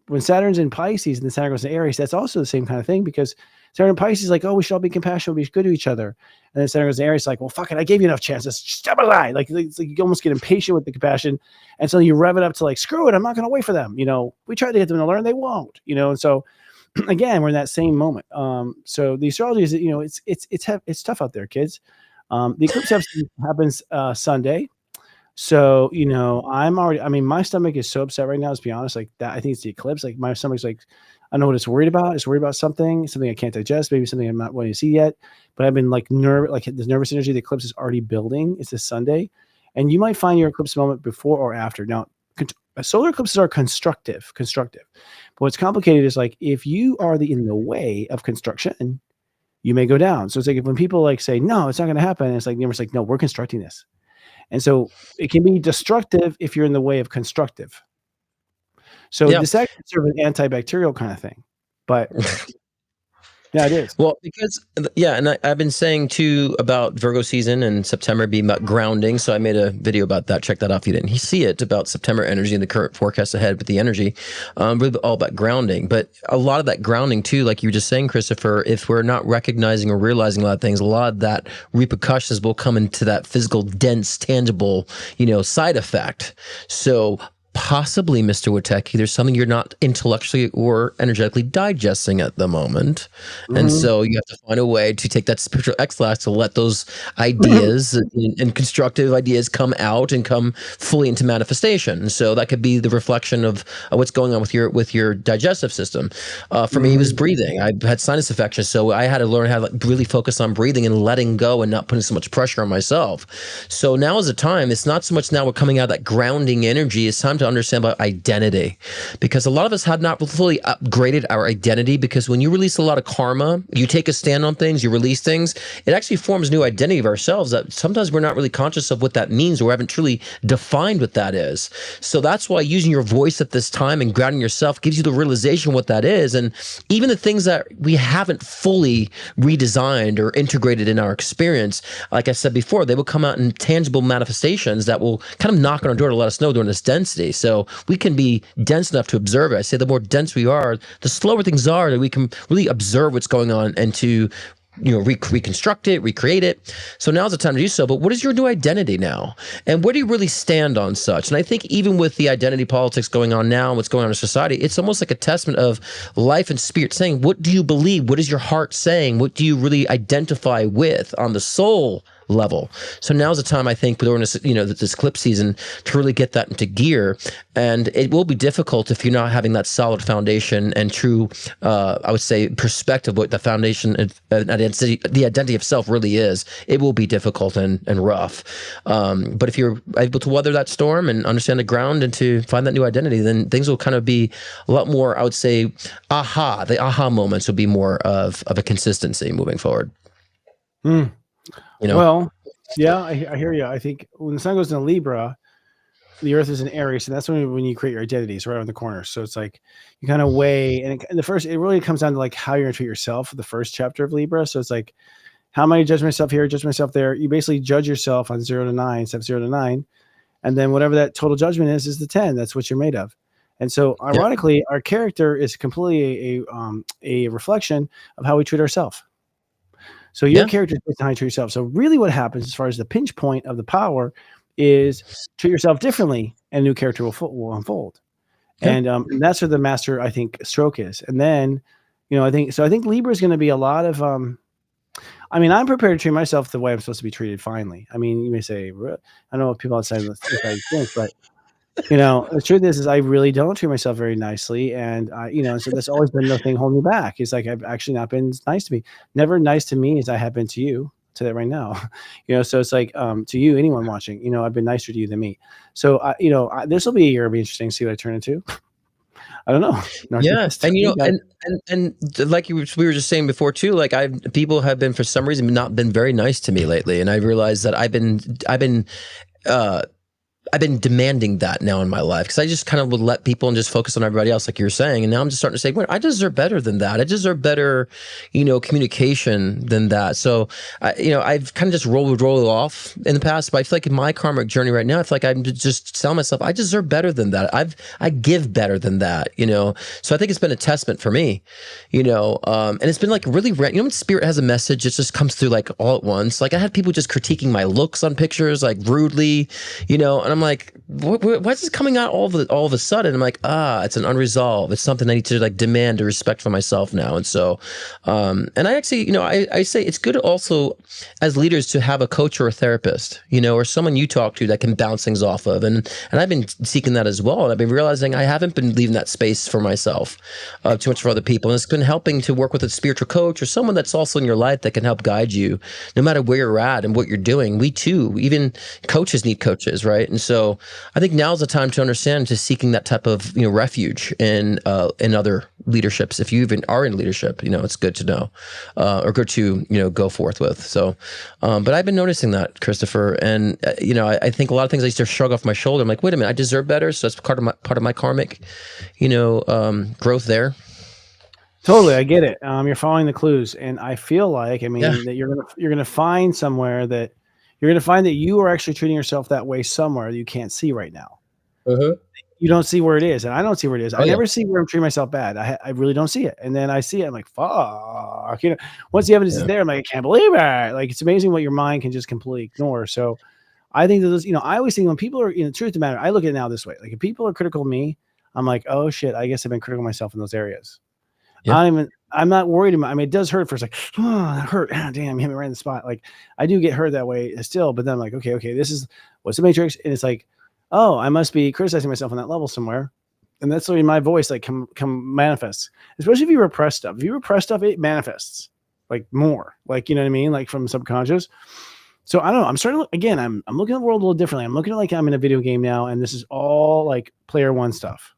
when Saturn's in Pisces and then Saturn goes to Aries, that's also the same kind of thing, because Saturn in Pisces is like, oh, we should all be compassionate, we'll be good to each other. And then Saturn goes to Aries, like, well, fuck it, I gave you enough chances. Step aside. Like you almost get impatient with the compassion. And so you rev it up to screw it, I'm not going to wait for them. We tried to get them to learn, they won't. And so again, we're in that same moment. So the astrology is, it's tough out there, kids. The eclipse happens Sunday. So, my stomach is so upset right now, let's be honest, like that. I think it's the eclipse. Like my stomach's like, I don't know what it's worried about. It's worried about something I can't digest, maybe something I'm not wanting to see yet. But I've been this nervous energy. The eclipse is already building. It's this Sunday. And you might find your eclipse moment before or after. Now, solar eclipses are constructive. But what's complicated is if you are in the way of construction, you may go down. So it's like when people say, no, it's not going to happen. It's like the universe no, we're constructing this. And so it can be destructive if you're in the way of constructive. So this actually is sort of an antibacterial kind of thing, but yeah, it is. Well, because and I've been saying too about Virgo season and September being about grounding. So I made a video about that. Check that out if you didn't see it, about September energy and the current forecast ahead with the energy, really all about grounding. But a lot of that grounding too, like you were just saying, Christopher, if we're not recognizing or realizing a lot of things, a lot of that repercussions will come into that physical, dense, tangible, side effect. So possibly, Mr. Witecki, there's something you're not intellectually or energetically digesting at the moment. And so you have to find a way to take that spiritual exercise to let those ideas and constructive ideas come out and come fully into manifestation. So that could be the reflection of what's going on with your digestive system. For me, it was breathing. I had sinus infection, so I had to learn how to really focus on breathing and letting go and not putting so much pressure on myself. So now is the time. It's not so much now we're coming out of that grounding energy. It's time to understand about identity, because a lot of us have not fully upgraded our identity, because when you release a lot of karma, you take a stand on things, you release things, it actually forms new identity of ourselves that sometimes we're not really conscious of what that means, or we haven't truly defined what that is. So that's why using your voice at this time and grounding yourself gives you the realization what that is. And even the things that we haven't fully redesigned or integrated in our experience, like I said before, they will come out in tangible manifestations that will kind of knock on our door to let us know during this density. So we can be dense enough to observe it. I say the more dense we are, the slower things are, that we can really observe what's going on and to reconstruct it, recreate it. So now's the time to do so. But what is your new identity now? And where do you really stand on such? And I think even with the identity politics going on now and what's going on in society, it's almost like a testament of life and spirit saying, what do you believe? What is your heart saying? What do you really identify with on the soul level? So now's the time, I think, during this, this eclipse season, to really get that into gear. And it will be difficult if you're not having that solid foundation and true, I would say, perspective, what the foundation of identity, the identity of self really is. It will be difficult and rough. But if you're able to weather that storm and understand the ground and to find that new identity, then things will kind of be a lot more, I would say, the aha moments will be more of a consistency moving forward. Well, yeah, I hear you. I think when the sun goes into Libra, the Earth is in Aries, and that's when you create your identities right around the corner. So it's like you kind of weigh, and it really comes down to like how you're going to treat yourself. The first chapter of Libra. So it's like, how am I going to judge myself here, judge myself there? You basically judge yourself on 0 to 9, step 0 to 9, and then whatever that total judgment is the 10. That's what you're made of. And so, ironically, our character is completely a reflection of how we treat ourselves. So your character is based on how you treat yourself. So really what happens as far as the pinch point of the power is treat yourself differently and a new character will unfold. And that's where the master, I think, stroke is. And then, I think Libra is going to be a lot of, I'm prepared to treat myself the way I'm supposed to be treated finally. I mean, you may say, I don't know what people outside of the think, but the truth is I really don't treat myself very nicely. And, so that's always been the thing holding me back. It's like, I've actually not been nice to me. Never nice to me as I have been to you. To that right now, so it's like, to you, anyone watching, I've been nicer to you than me. So, this will be a year. It'll be interesting to see what I turn into. I don't know. Yes. And like we were just saying before too, like people have been, for some reason, not been very nice to me lately. And I realized that I've been demanding that now in my life, because I just kind of would let people and just focus on everybody else, like you were saying. And now I'm just starting to say, wait, I deserve better than that. I deserve better, communication than that. So, I've kind of just rolled off in the past, but I feel like in my karmic journey right now, I feel like I'm just telling myself, I deserve better than that. I give better than that, So I think it's been a testament for me, and it's been like really, when spirit has a message, it just comes through like all at once. Like I had people just critiquing my looks on pictures, like rudely, and I'm like, why is this coming out all of a sudden? I'm like, it's an unresolved. It's something I need to like demand a respect for myself now. And so, and I actually, I say it's good also as leaders to have a coach or a therapist, or someone you talk to that can bounce things off of. And I've been seeking that as well. And I've been realizing I haven't been leaving that space for myself too much for other people. And it's been helping to work with a spiritual coach or someone that's also in your life that can help guide you no matter where you're at and what you're doing. We too, even coaches need coaches, right? And so I think now's the time to understand, to seeking that type of refuge in other leaderships. If you even are in leadership, it's good to know or good to go forth with. So, but I've been noticing that, Christopher, and I think a lot of things I used to shrug off my shoulder. I'm like, wait a minute, I deserve better. So that's part of my karmic, growth there. Totally, I get it. You're following the clues, and I feel like that you're gonna find somewhere that. You're going to find that you are actually treating yourself that way somewhere that you can't see right now. You don't see where it is, and I don't see where it is. I never see where I'm treating myself bad. I really don't see it. And then I see it, I'm like, fuck. Once the evidence is there, I'm like, I can't believe it. Like, it's amazing what your mind can just completely ignore. So I think that those, I always think when people are, truth of the matter, I look at it now this way. Like, if people are critical of me, I'm like, oh shit, I guess I've been critical of myself in those areas. I'm not worried about. It does hurt for a second. Oh, that hurt. Ah, damn, you hit me right in the spot. Like, I do get hurt that way still, but then I'm like, okay, this is what's the matrix, and it's like, oh, I must be criticizing myself on that level somewhere, and that's the way my voice like come manifests. Especially if you repress stuff. If you repress stuff, it manifests like more. Like, you know what I mean? Like from subconscious. So I don't know. I'm starting to again. I'm looking at the world a little differently. I'm looking at like I'm in a video game now, and this is all like player one stuff.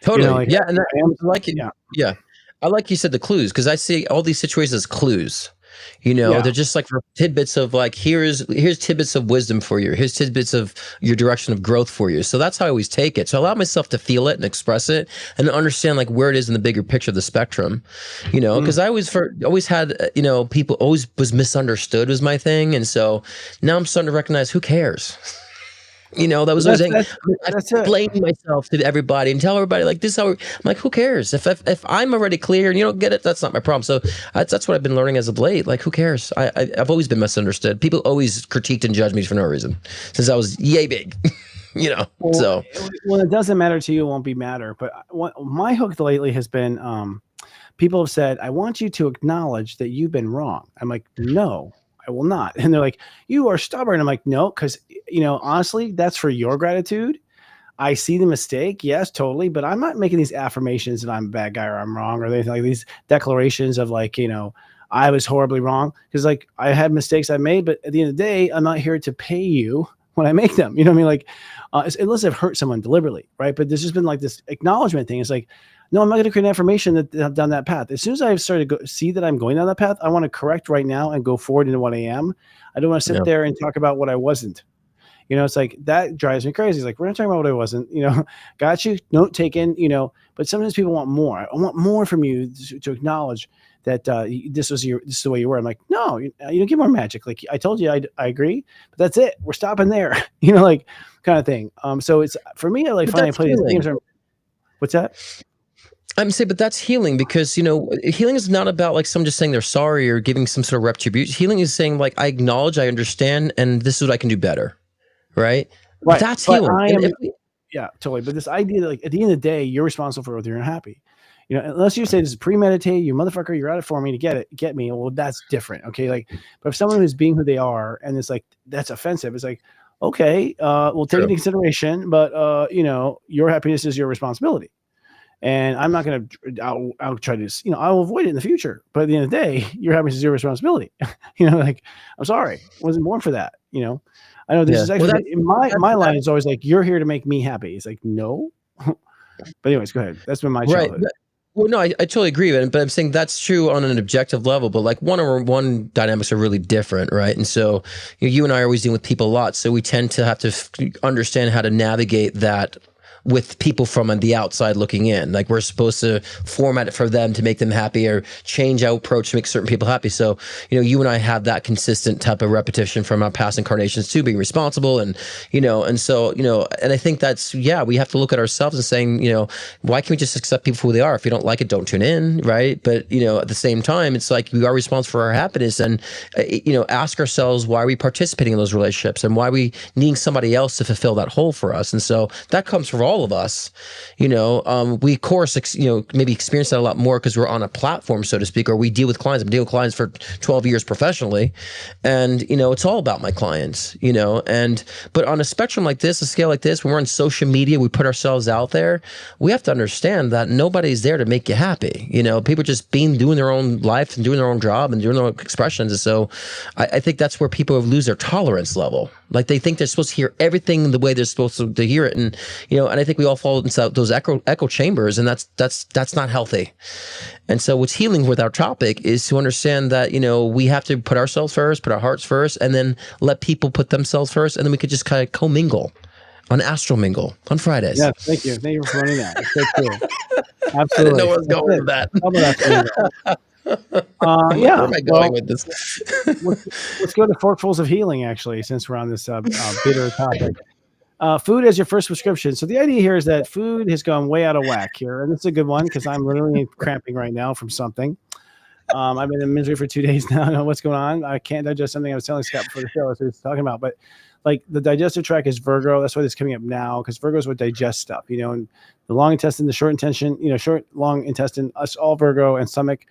Totally. Like Yeah. And I am, I like it. yeah, Yeah. I like you said the clues, because I see all these situations as clues. yeah. They're just like tidbits of like, here's tidbits of wisdom for you. Here's tidbits of your direction of growth for you. So that's how I always take it. So I allow myself to feel it and express it and understand like where it is in the bigger picture of the spectrum, because I always had, people always was misunderstood was my thing. And so now I'm starting to recognize who cares. That was always I explain myself to everybody and tell everybody like this is how I'm like, who cares if I'm already clear and you don't get it, that's not my problem. So that's what I've been learning as of late. Like, who cares? I've always been misunderstood. People always critiqued and judged me for no reason since I was yay big. Well, So when it doesn't matter to you, it won't be matter. But my hook lately has been people have said, I want you to acknowledge that you've been wrong. I'm like, no, I will not. And they're like, you are stubborn. I'm like, no, because honestly, that's for your gratitude. I see the mistake, yes, totally, but I'm not making these affirmations that I'm a bad guy or I'm wrong or anything like these declarations of like, I was horribly wrong, because like I had mistakes I made, but at the end of the day, I'm not here to pay you when I make them. You know what I mean? Like, unless I've hurt someone deliberately, right? But there's just been like this acknowledgement thing. It's like, no, I'm not going to create an affirmation that I've done that path. As soon as I've started to see that I'm going down that path, I want to correct right now and go forward into what I am. I don't want to sit there and talk about what I wasn't. It's like that drives me crazy. It's like, we're not talking about what I wasn't, got you, note taken, but sometimes people want more. I want more from you to acknowledge that this is the way you were. I'm like, no, you don't get more magic. Like I told you, I agree, but that's it. We're stopping there, like kind of thing. So it's for me, I like finally play these games. What's that? I'm saying, but that's healing, because, healing is not about like someone just saying they're sorry or giving some sort of retribution. Healing is saying like, I acknowledge, I understand, and this is what I can do better. Right. That's but healing. Yeah, totally. But this idea that like at the end of the day, you're responsible for whether you're unhappy. Unless you say this is premeditated, you motherfucker, you're out it for me to get me. Well, that's different. Okay. Like, but if someone who's being who they are and it's like, that's offensive, it's like, okay, we'll take it into consideration, but your happiness is your responsibility. And I'm not going to, I'll try to, I'll avoid it in the future. But at the end of the day, your happiness is your responsibility. Like, I'm sorry, I wasn't born for that. I know this is actually my line is always like, you're here to make me happy. It's like, no. But anyways, go ahead. That's been my childhood. Right. Well, no, I totally agree with it, but I'm saying that's true on an objective level, but like one-on-one dynamics are really different, right? And so you and I are always dealing with people a lot, so we tend to have to understand how to navigate that with people from the outside looking in. Like, we're supposed to format it for them to make them happy, or change our approach to make certain people happy. So, you and I have that consistent type of repetition from our past incarnations too, being responsible. And, and so, and I think that's, we have to look at ourselves and saying, why can't we just accept people for who they are? If you don't like it, don't tune in. Right. But, at the same time, it's like we are responsible for our happiness, and, ask ourselves, why are we participating in those relationships, and why are we needing somebody else to fulfill that hole for us? And so that comes from all of us. We of course maybe experience that a lot more because we're on a platform, so to speak, or we deal with clients. I'm dealing with clients for 12 years professionally, and it's all about my clients, but on a spectrum like this, a scale like this, when we're on social media, we put ourselves out there, we have to understand that nobody's there to make you happy. People just doing their own life and doing their own job and doing their own expressions. And so I think that's where people lose their tolerance level. Like, they think they're supposed to hear everything the way they're supposed to hear it. And, and I think we all fall into those echo chambers, and that's not healthy. And so what's healing with our topic is to understand that, we have to put ourselves first, put our hearts first, and then let people put themselves first. And then we could just kind of commingle on Astro Mingle on Fridays. Yeah. Thank you. Thank you for running that. It's so cool. Absolutely. I didn't know where I was going with that. Yeah. Where am I going with this? Let's go to Forkfuls of Healing, actually, since we're on this bitter topic. Food as your first prescription. So the idea here is that food has gone way out of whack here. And it's a good one because I'm literally cramping right now from something. I've been in misery for 2 days now. I don't know what's going on. I can't digest something I was telling Scott before the show. That's what he's talking about. But like, the digestive tract is Virgo. That's why it's coming up now, because Virgo is what digests stuff, and the long intestine, the short intestine, long intestine, us all Virgo, and stomach.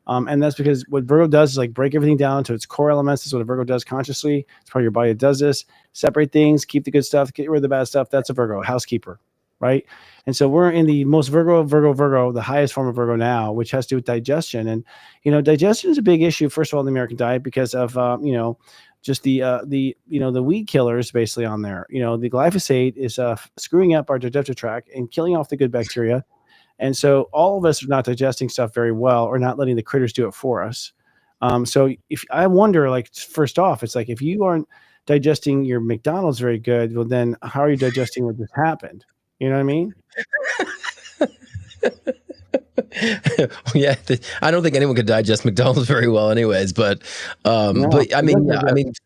And that's because what Virgo does is like break everything down to its core elements. That's what a Virgo does consciously. It's part of your body that does this. Separate things, keep the good stuff, get rid of the bad stuff. That's a Virgo, housekeeper, right? And so we're in the most Virgo, the highest form of Virgo now, which has to do with digestion. And, digestion is a big issue, first of all, in the American diet because of, just the the weed killers basically on there. The glyphosate is screwing up our digestive tract and killing off the good bacteria. And so all of us are not digesting stuff very well, or not letting the critters do it for us. So if I wonder, like, first off, it's like, if you aren't digesting your McDonald's very good, well, then how are you digesting what just happened? You know what I mean? Yeah, I don't think anyone could digest McDonald's very well, anyways. But No, but I it mean, doesn't yeah, digest.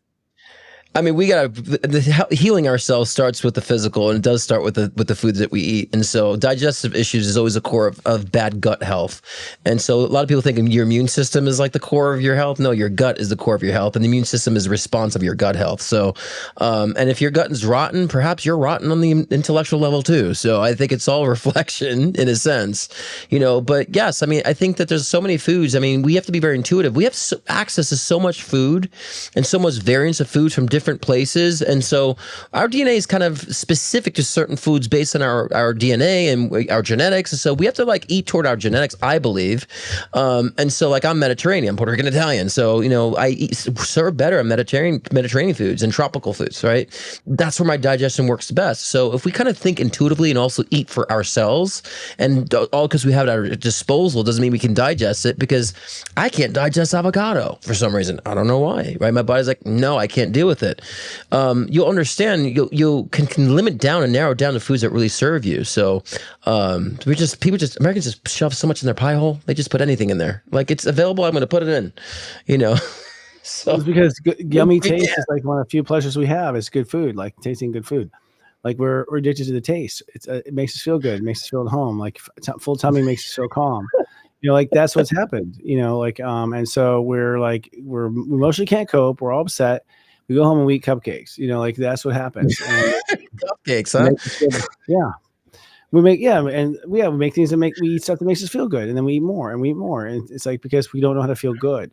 I mean, we gotta the healing ourselves starts with the physical, and it does start with the foods that we eat. And so, digestive issues is always a core of bad gut health. And so, a lot of people think your immune system is like the core of your health. No, your gut is the core of your health, and the immune system is a response of your gut health. So, and if your gut is rotten, perhaps you're rotten on the intellectual level too. So, I think it's all reflection in a sense, But yes, I mean, I think that there's so many foods. I mean, we have to be very intuitive. We have access to so much food and so much variance of foods from different places, and so our DNA is kind of specific to certain foods based on our DNA and our genetics, and so we have to like eat toward our genetics, I believe. And so like I'm Mediterranean, Puerto Rican, Italian, so I serve better on Mediterranean foods and tropical foods, right? That's where my digestion works best. So if we kind of think intuitively and also eat for ourselves, and all because we have it at our disposal doesn't mean we can digest it, because I can't digest avocado for some reason. I don't know why, right? My body's like, no, I can't deal with it. You'll understand. You can limit down and narrow down the foods that really serve you. So Americans just shove so much in their pie hole. They just put anything in there. Like, it's available, I'm going to put it in. So It's because yummy taste is like one of the few pleasures we have. Is good food, like tasting good food. Like, we're addicted to the taste. It makes us feel good. It makes us feel at home. Like, full tummy makes us feel calm. Like, that's what's happened. And so we emotionally can't cope. We're all upset. We go home and we eat cupcakes. Like, that's what happens. And cupcakes, huh? Yeah. We make things we eat stuff that makes us feel good, and then we eat more and we eat more. And it's like, because we don't know how to feel good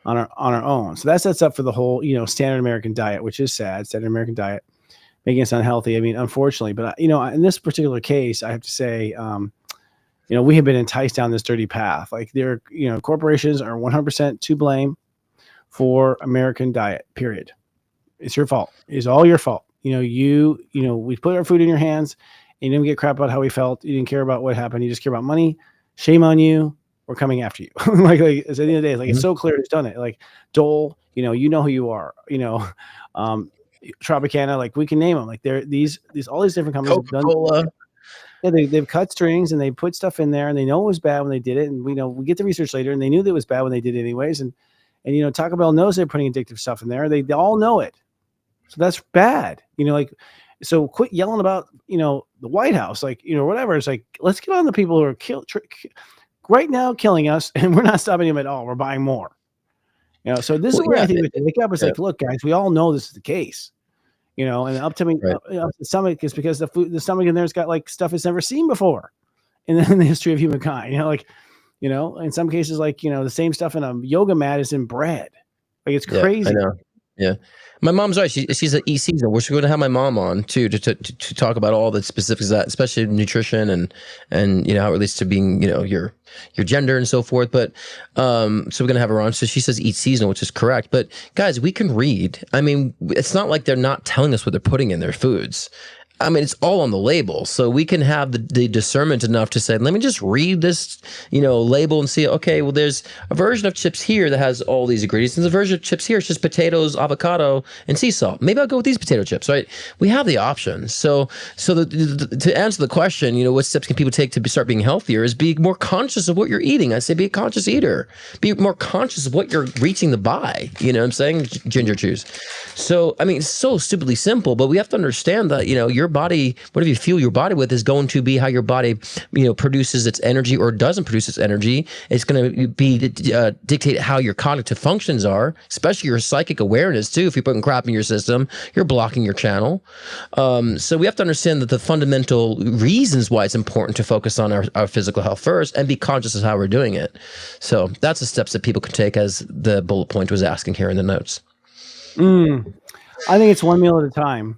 on our own. So that sets up for the whole, standard American diet, which is sad. Standard American diet making us unhealthy. I mean, unfortunately, but in this particular case, I have to say, we have been enticed down this dirty path. Like, corporations are 100% to blame for American diet, period. It's your fault. It's all your fault. We put our food in your hands, and you didn't get crap about how we felt. You didn't care about what happened. You just care about money. Shame on you. We're coming after you. like at the end of the day, like, it's so clear who's done it. Like Dole, you know who you are. Tropicana, like, we can name them. Like, they're these all these different companies have done. Yeah, they've cut strings and they put stuff in there, and they know it was bad when they did it. And we get the research later, and they knew that it was bad when they did it anyways. And Taco Bell knows they're putting addictive stuff in there. They all know it. So that's bad. So quit yelling about, the White House, like, whatever. It's like, let's get on the people who are right now killing us, and we're not stopping them at all. We're buying more. So this is where I think we have to wake up. It's like, look, guys, we all know this is the case. And up to the stomach is because the stomach in there's got like stuff it's never seen before in the history of humankind. In some cases, like, the same stuff in a yoga mat is in bread. Like, it's crazy. I know. Yeah. My mom's right. She's at East Season. We're going to have my mom on too to talk about all the specifics of that, especially nutrition and how it relates to being, your gender and so forth. But so we're going to have her on. So she says eat seasonal, which is correct. But guys, we can read. I mean, it's not like they're not telling us what they're putting in their foods. I mean, it's all on the label. So we can have the discernment enough to say, let me just read this, label and see, okay, well, there's a version of chips here that has all these ingredients. And the version of chips here is just potatoes, avocado, and sea salt. Maybe I'll go with these potato chips, right? We have the options. So to answer the question, what steps can people take to start being healthier is be more conscious of what you're eating. I say be a conscious eater. Be more conscious of what you're reaching to buy. You know what I'm saying? Ginger juice. So, I mean, it's so stupidly simple, but we have to understand that, your body, whatever you fuel your body with, is going to be how your body, produces its energy or doesn't produce its energy. It's going to be dictate how your cognitive functions are, especially your psychic awareness too. If you're putting crap in your system, you're blocking your channel. So we have to understand that the fundamental reasons why it's important to focus on our physical health first and be conscious of how we're doing it. So that's the steps that people can take, as the bullet point was asking here in the notes. I think it's one meal at a time.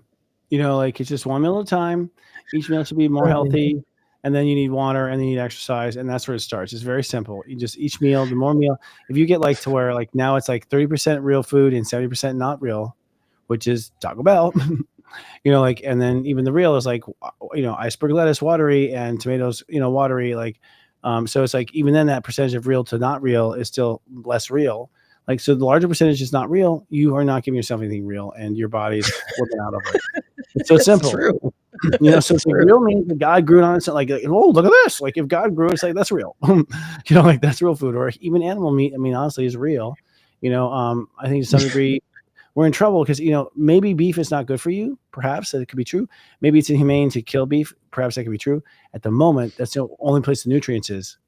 It's just one meal at a time. Each meal should be more healthy. and then you need water, and then you need exercise, and that's where it starts. It's very simple. You just each meal, the more meal, if you get like to where like now it's like 30% real food and 70% not real, which is Taco Bell, like, and then even the real is like, iceberg lettuce watery and tomatoes, watery, like, so it's like even then that percentage of real to not real is still less real. Like, so the larger percentage is not real. You are not giving yourself anything real, and your body's flipping out of it. It's so simple. True. So it's like real means that God grew it on itself. Like, oh, look at this. Like, if God grew it, it's like, that's real. Like that's real food. Or even animal meat, I mean, honestly, is real. I think to some degree we're in trouble because, maybe beef is not good for you. Perhaps that could be true. Maybe it's inhumane to kill beef. Perhaps that could be true. At the moment, that's the only place the nutrients is.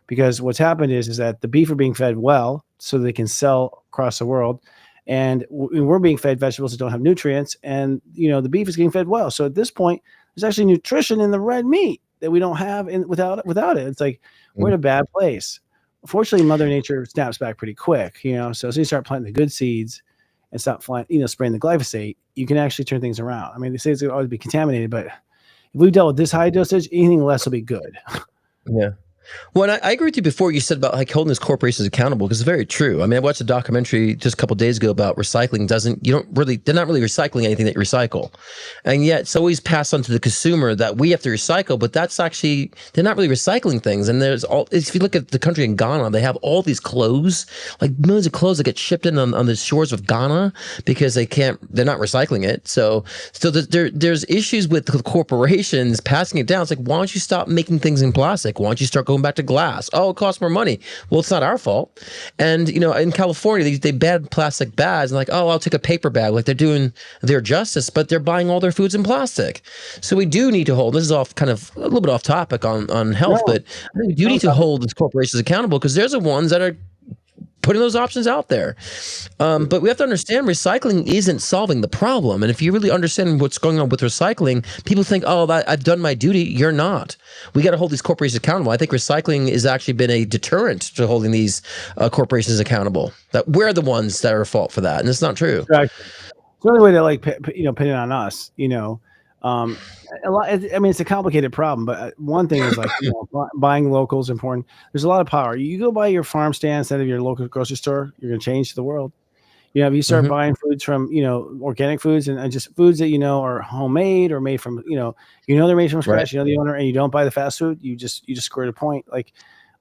Because what's happened is that the beef are being fed well so they can sell across the world. And we're being fed vegetables that don't have nutrients. And, the beef is getting fed well. So at this point, there's actually nutrition in the red meat that we don't have without it. It's like we're in a bad place. Fortunately, Mother Nature snaps back pretty quick, So as you start planting the good seeds and stop spraying the glyphosate, you can actually turn things around. I mean, they say it's going to always be contaminated, but if we dealt with this high dosage, anything less will be good. Yeah. Well, and I agree with you before. You said about like holding these corporations accountable because it's very true. I mean, I watched a documentary just a couple of days ago about recycling. They're not really recycling anything that you recycle, and yet it's always passed on to the consumer that we have to recycle. But that's actually they're not really recycling things. And if you look at the country in Ghana, they have all these clothes, like millions of clothes that get shipped in on the shores of Ghana because they're not recycling it. So there's issues with the corporations passing it down. It's like, why don't you stop making things in plastic? Why don't you start going back to glass? Oh, it costs more money. Well, it's not our fault. And in California, they ban plastic bags and like, oh, I'll take a paper bag. Like they're doing their justice, but they're buying all their foods in plastic. So we do need to hold. This is off kind of a little bit off topic on health, but I think we do need to hold these corporations accountable because they're the ones that are putting those options out there. But we have to understand recycling isn't solving the problem. And if you really understand what's going on with recycling, people think, oh, I've done my duty. You're not. We got to hold these corporations accountable. I think recycling has actually been a deterrent to holding these corporations accountable. That we're the ones that are at fault for that. And it's not true. Exactly. It's the only way to pin it on us, a lot. I mean, it's a complicated problem, but one thing is like buying local is important. There's a lot of power. You go buy your farm stand instead of your local grocery store, you're going to change the world. If you start buying foods from organic foods and just foods that are homemade or made from they're made from scratch, the owner, and you don't buy the fast food, you just scored a point. Like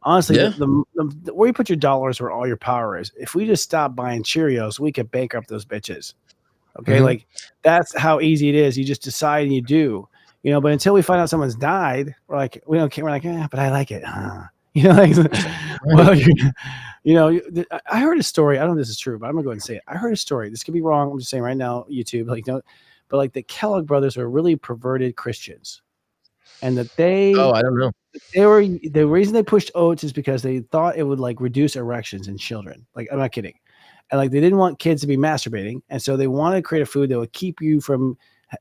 honestly, the where you put your dollars where all your power is. If we just stop buying Cheerios, we could bankrupt those bitches. Okay, like that's how easy it is. You just decide and you do. But until we find out someone's died, we're like, we don't care. We're like, but I like it. Well, I heard a story. I don't know if this is true, but I'm gonna go ahead and say it. I heard a story. This could be wrong. I'm just saying right now, YouTube, but like the Kellogg brothers were really perverted Christians, and that they. Oh, I don't know. The reason they pushed oats is because they thought it would like reduce erections in children. Like, I'm not kidding. And like they didn't want kids to be masturbating, and so they wanted to create a food that would keep you from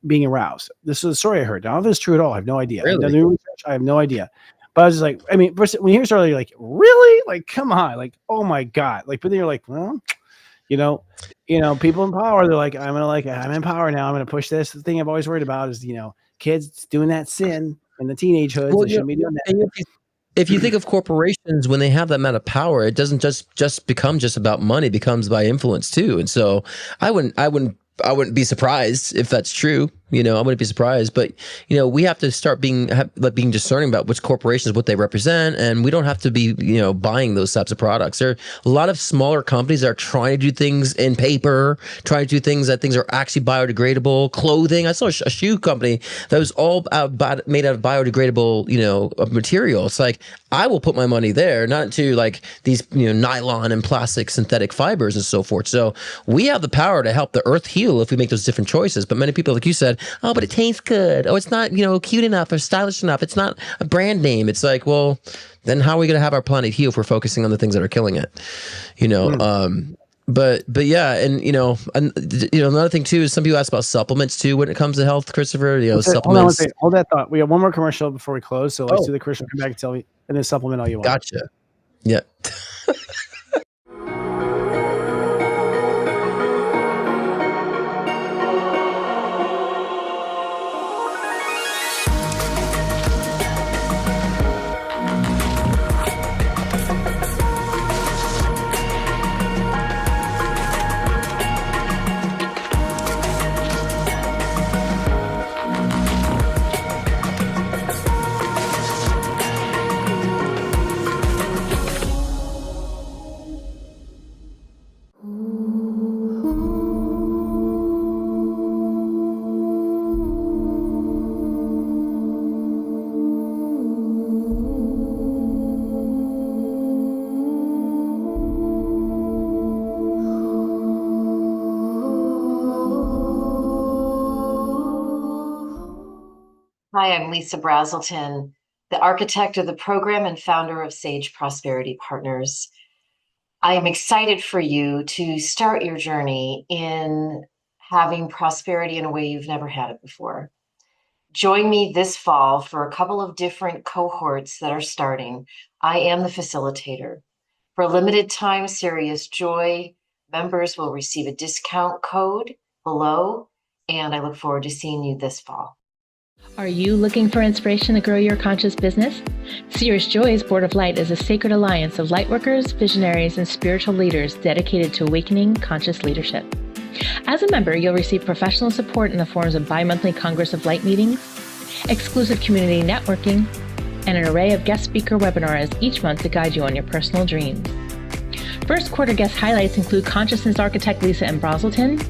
being aroused. This is a story I heard. Now, if it's true at all, I have no idea. Really? I have no idea. But I was just like, I mean, first, when you hear a story, you're like, really? Like, come on. Like, oh my God. Like, but then you're like, well, people in power, they're like, I'm in power now. I'm going to push this. The thing I've always worried about is, kids doing that sin in the teenagehood. Well, they shouldn't be doing that. If you think of corporations, when they have that amount of power, it doesn't just become just about money. It becomes by influence too. And so I wouldn't be surprised if that's true. I wouldn't be surprised, but we have to start being discerning about which corporations, what they represent, and we don't have to be buying those types of products. There are a lot of smaller companies that are trying to do things in paper, trying to do things that are actually biodegradable. Clothing. I saw a shoe company that was all made out of biodegradable material. It's like I will put my money there, not into like these nylon and plastic synthetic fibers and so forth. So we have the power to help the earth heal if we make those different choices. But many people, like you said, oh, but it tastes good. Oh, it's not, cute enough or stylish enough. It's not a brand name. It's like, well, then how are we going to have our planet heal if we're focusing on the things that are killing it? But yeah, and another thing too is some people ask about supplements too when it comes to health, Christopher. Supplements. Hold that thought. We have one more commercial before we close, so let's do the commercial. Come back and tell me, and then supplement all you want. Gotcha. Yeah. Hi, I'm Lisa Brazelton, the architect of the program and founder of Sage Prosperity Partners. I am excited for you to start your journey in having prosperity in a way you've never had it before. Join me this fall for a couple of different cohorts that are starting. I am the facilitator. For a limited time, Serious Joy members will receive a discount code below, and I look forward to seeing you this fall. Are you looking for inspiration to grow your conscious business? Serious Joy's Board of Light is a sacred alliance of lightworkers, visionaries, and spiritual leaders dedicated to awakening conscious leadership. As a member, you'll receive professional support in the forms of bi-monthly Congress of Light meetings, exclusive community networking, and an array of guest speaker webinars each month to guide you on your personal dreams. First quarter guest highlights include consciousness architect Lisa M. Brazelton,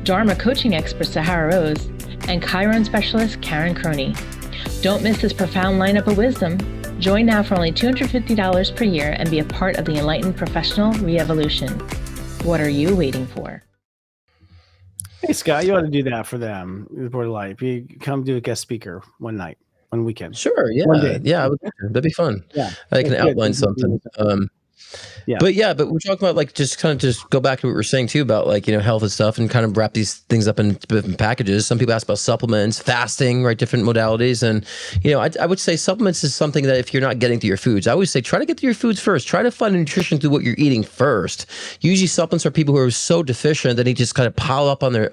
Dharma coaching expert Sahara Rose, and Chiron specialist Karen Croney. Don't miss this profound lineup of wisdom. Join now for only $250 per year and be a part of the enlightened professional re-evolution. What are you waiting for? Hey, Scott, you ought to do that for them. The Board of Light. You come do a guest speaker one night, one weekend. Sure. Yeah. One day. Yeah. That'd be fun. Yeah. I can outline something. Yeah. But we're talking about like just kind of just go back to what we were saying too about like, health and stuff and kind of wrap these things up in different packages. Some people ask about supplements, fasting, right? Different modalities. And, I would say supplements is something that if you're not getting to your foods, I always say try to get to your foods first. Try to find nutrition through what you're eating first. Usually supplements are people who are so deficient that they just kind of pile up on their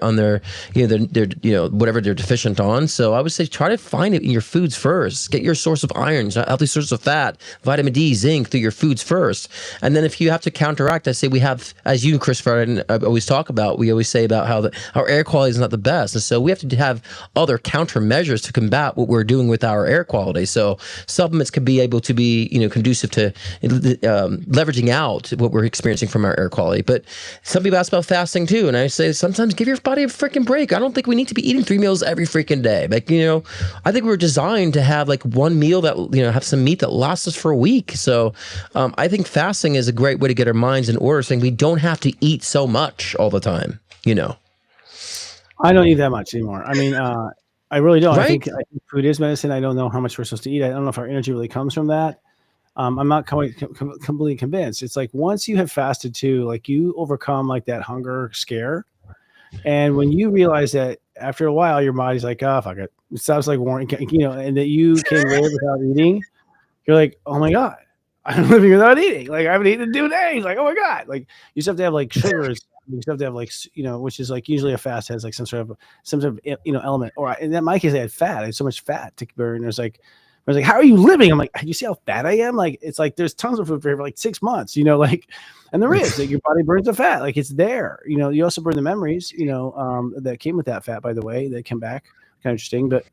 whatever they're deficient on. So I would say try to find it in your foods first. Get your source of iron, healthy source of fat, vitamin D, zinc through your foods first. And then if you have to counteract, I say we have, as you, Christopher, and I always talk about, we always say about how our air quality is not the best. And so we have to have other countermeasures to combat what we're doing with our air quality. So supplements could be able to be, conducive to leveraging out what we're experiencing from our air quality. But some people ask about fasting too. And I say sometimes give your body a freaking break. I don't think we need to be eating 3 meals every freaking day. Like, I think we're designed to have like one meal that, have some meat that lasts us for a week. So I think fasting is a great way to get our minds in order, saying we don't have to eat so much all the time, I don't eat that much anymore. I mean, I really don't. Right? I think food is medicine. I don't know how much we're supposed to eat. I don't know if our energy really comes from that. I'm not completely convinced. It's like once you have fasted too, like you overcome like that hunger scare. And when you realize that after a while, your body's like, oh, fuck it. It sounds like warning, and that you can live without eating, you're like, oh my God. I'm living without eating. Like I haven't eaten in 2 days. Like, oh my God. Like you just have to have like sugars. You just have to have like, which is like usually a fast has like some sort of element. Or in my case, I had fat. I had so much fat to burn. I was like, how are you living? I'm like, you see how fat I am? Like, it's like, there's tons of food for like 6 months, like, and there is like your body burns the fat. Like it's there, you also burn the memories, that came with that fat, by the way, that come back. Kind of interesting, but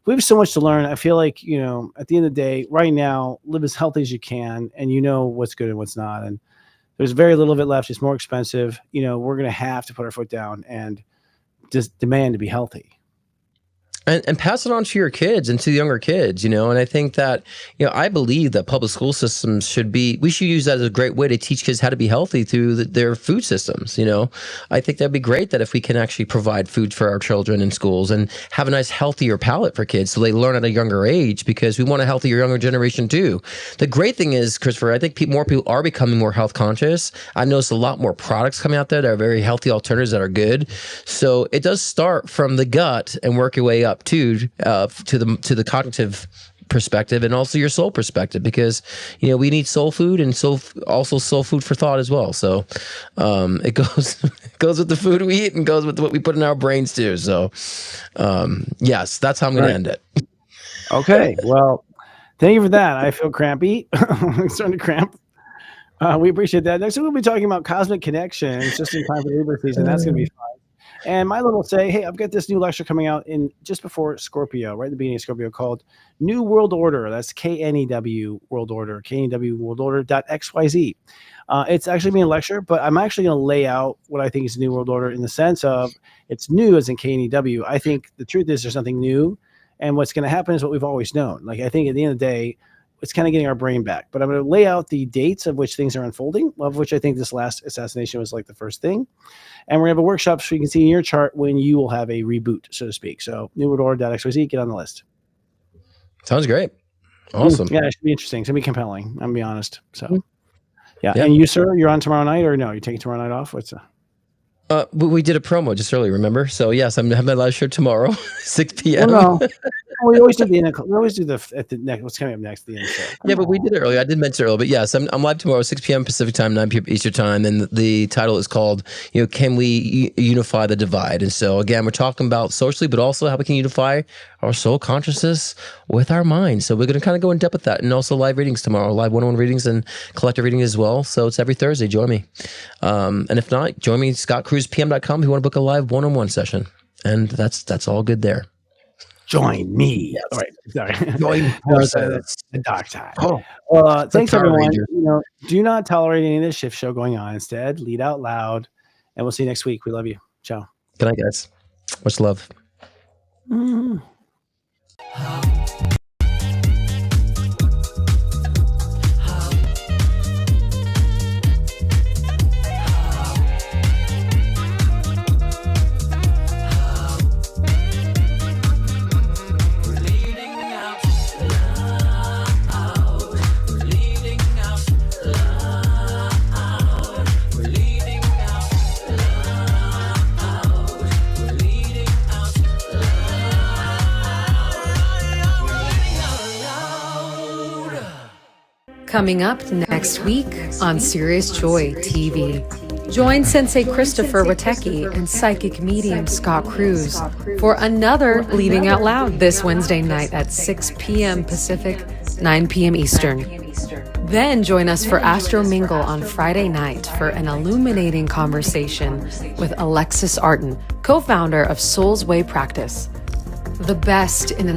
we have so much to learn. I feel like, at the end of the day, right now, live as healthy as you can, and what's good and what's not. And there's very little of it left. It's more expensive. We're going to have to put our foot down and just demand to be healthy. And pass it on to your kids and to the younger kids, and I think that, I believe that public school systems we should use that as a great way to teach kids how to be healthy through their food systems. I think that'd be great that if we can actually provide food for our children in schools and have a nice, healthier palate for kids so they learn at a younger age, because we want a healthier younger generation too. The great thing is, Christopher, I think more people are becoming more health conscious. I noticed a lot more products coming out there that are very healthy alternatives that are good. So it does start from the gut and work your way up to the cognitive perspective and also your soul perspective, because we need soul food and also soul food for thought as well. So it goes with the food we eat and goes with what we put in our brains too. So yes, that's how I'm going to end it. Okay, well, thank you for that. I feel crampy. I'm starting to cramp. We appreciate that. Next week we'll be talking about cosmic connections, just in time for Libra season. That's going to be fun. And my little say, hey, I've got this new lecture coming out in just before Scorpio, right at the beginning of Scorpio, called New World Order. That's KNEW World Order, KNEW World Order.xyz. It's actually being a lecture, but I'm actually going to lay out what I think is the New World Order in the sense of it's new as in KNEW. I think the truth is there's something new, and what's going to happen is what we've always known. Like I think at the end of the day, it's kind of getting our brain back. But I'm going to lay out the dates of which things are unfolding, of which I think this last assassination was like the first thing. And we're going to have a workshop so you can see in your chart when you will have a reboot, so to speak. So newworldorder.xyz, get on the list. Sounds great. Awesome. Yeah, it should be interesting. It's gonna be compelling. I'm gonna be honest. So, yeah. Yeah. And you, sir, you're on tomorrow night, or no? You're taking tomorrow night off? What's We did a promo just earlier, remember? So yes, I'm having my live show tomorrow, 6 p.m. Well, no. We always do the we always do at the next. What's coming up next? The end show. Yeah, but we did it earlier. I did mention it earlier, but yes, I'm live tomorrow, 6 p.m. Pacific time, 9 p.m. Eastern time, and the title is called, can we unify the divide? And so again, we're talking about socially, but also how we can unify our soul consciousness with our mind. So we're going to kind of go in depth with that, and also live readings tomorrow, live one-on-one readings and collective readings as well. So it's every Thursday. Join me, and if not, join me scottcruzpm.com if you want to book a live one-on-one session, and that's all good there. Join me. Yes. All right. Sorry. Join That's the dark side. Oh, Thanks, Power everyone. Ranger. Do not tolerate any of this shift show going on. Instead, lead out loud, and we'll see you next week. We love you. Ciao. good night, guys. Much love. Mm. Coming up next week on Serious Joy TV. Join Sensei Christopher Witecki and psychic medium Scott Cruz for another Leading Out Loud this Wednesday night at 6 p.m. Pacific, 9 p.m. Eastern. Then join us for Astro Mingle on Friday night for an illuminating conversation with Alexis Arden, co-founder of Soul's Way Practice. The best in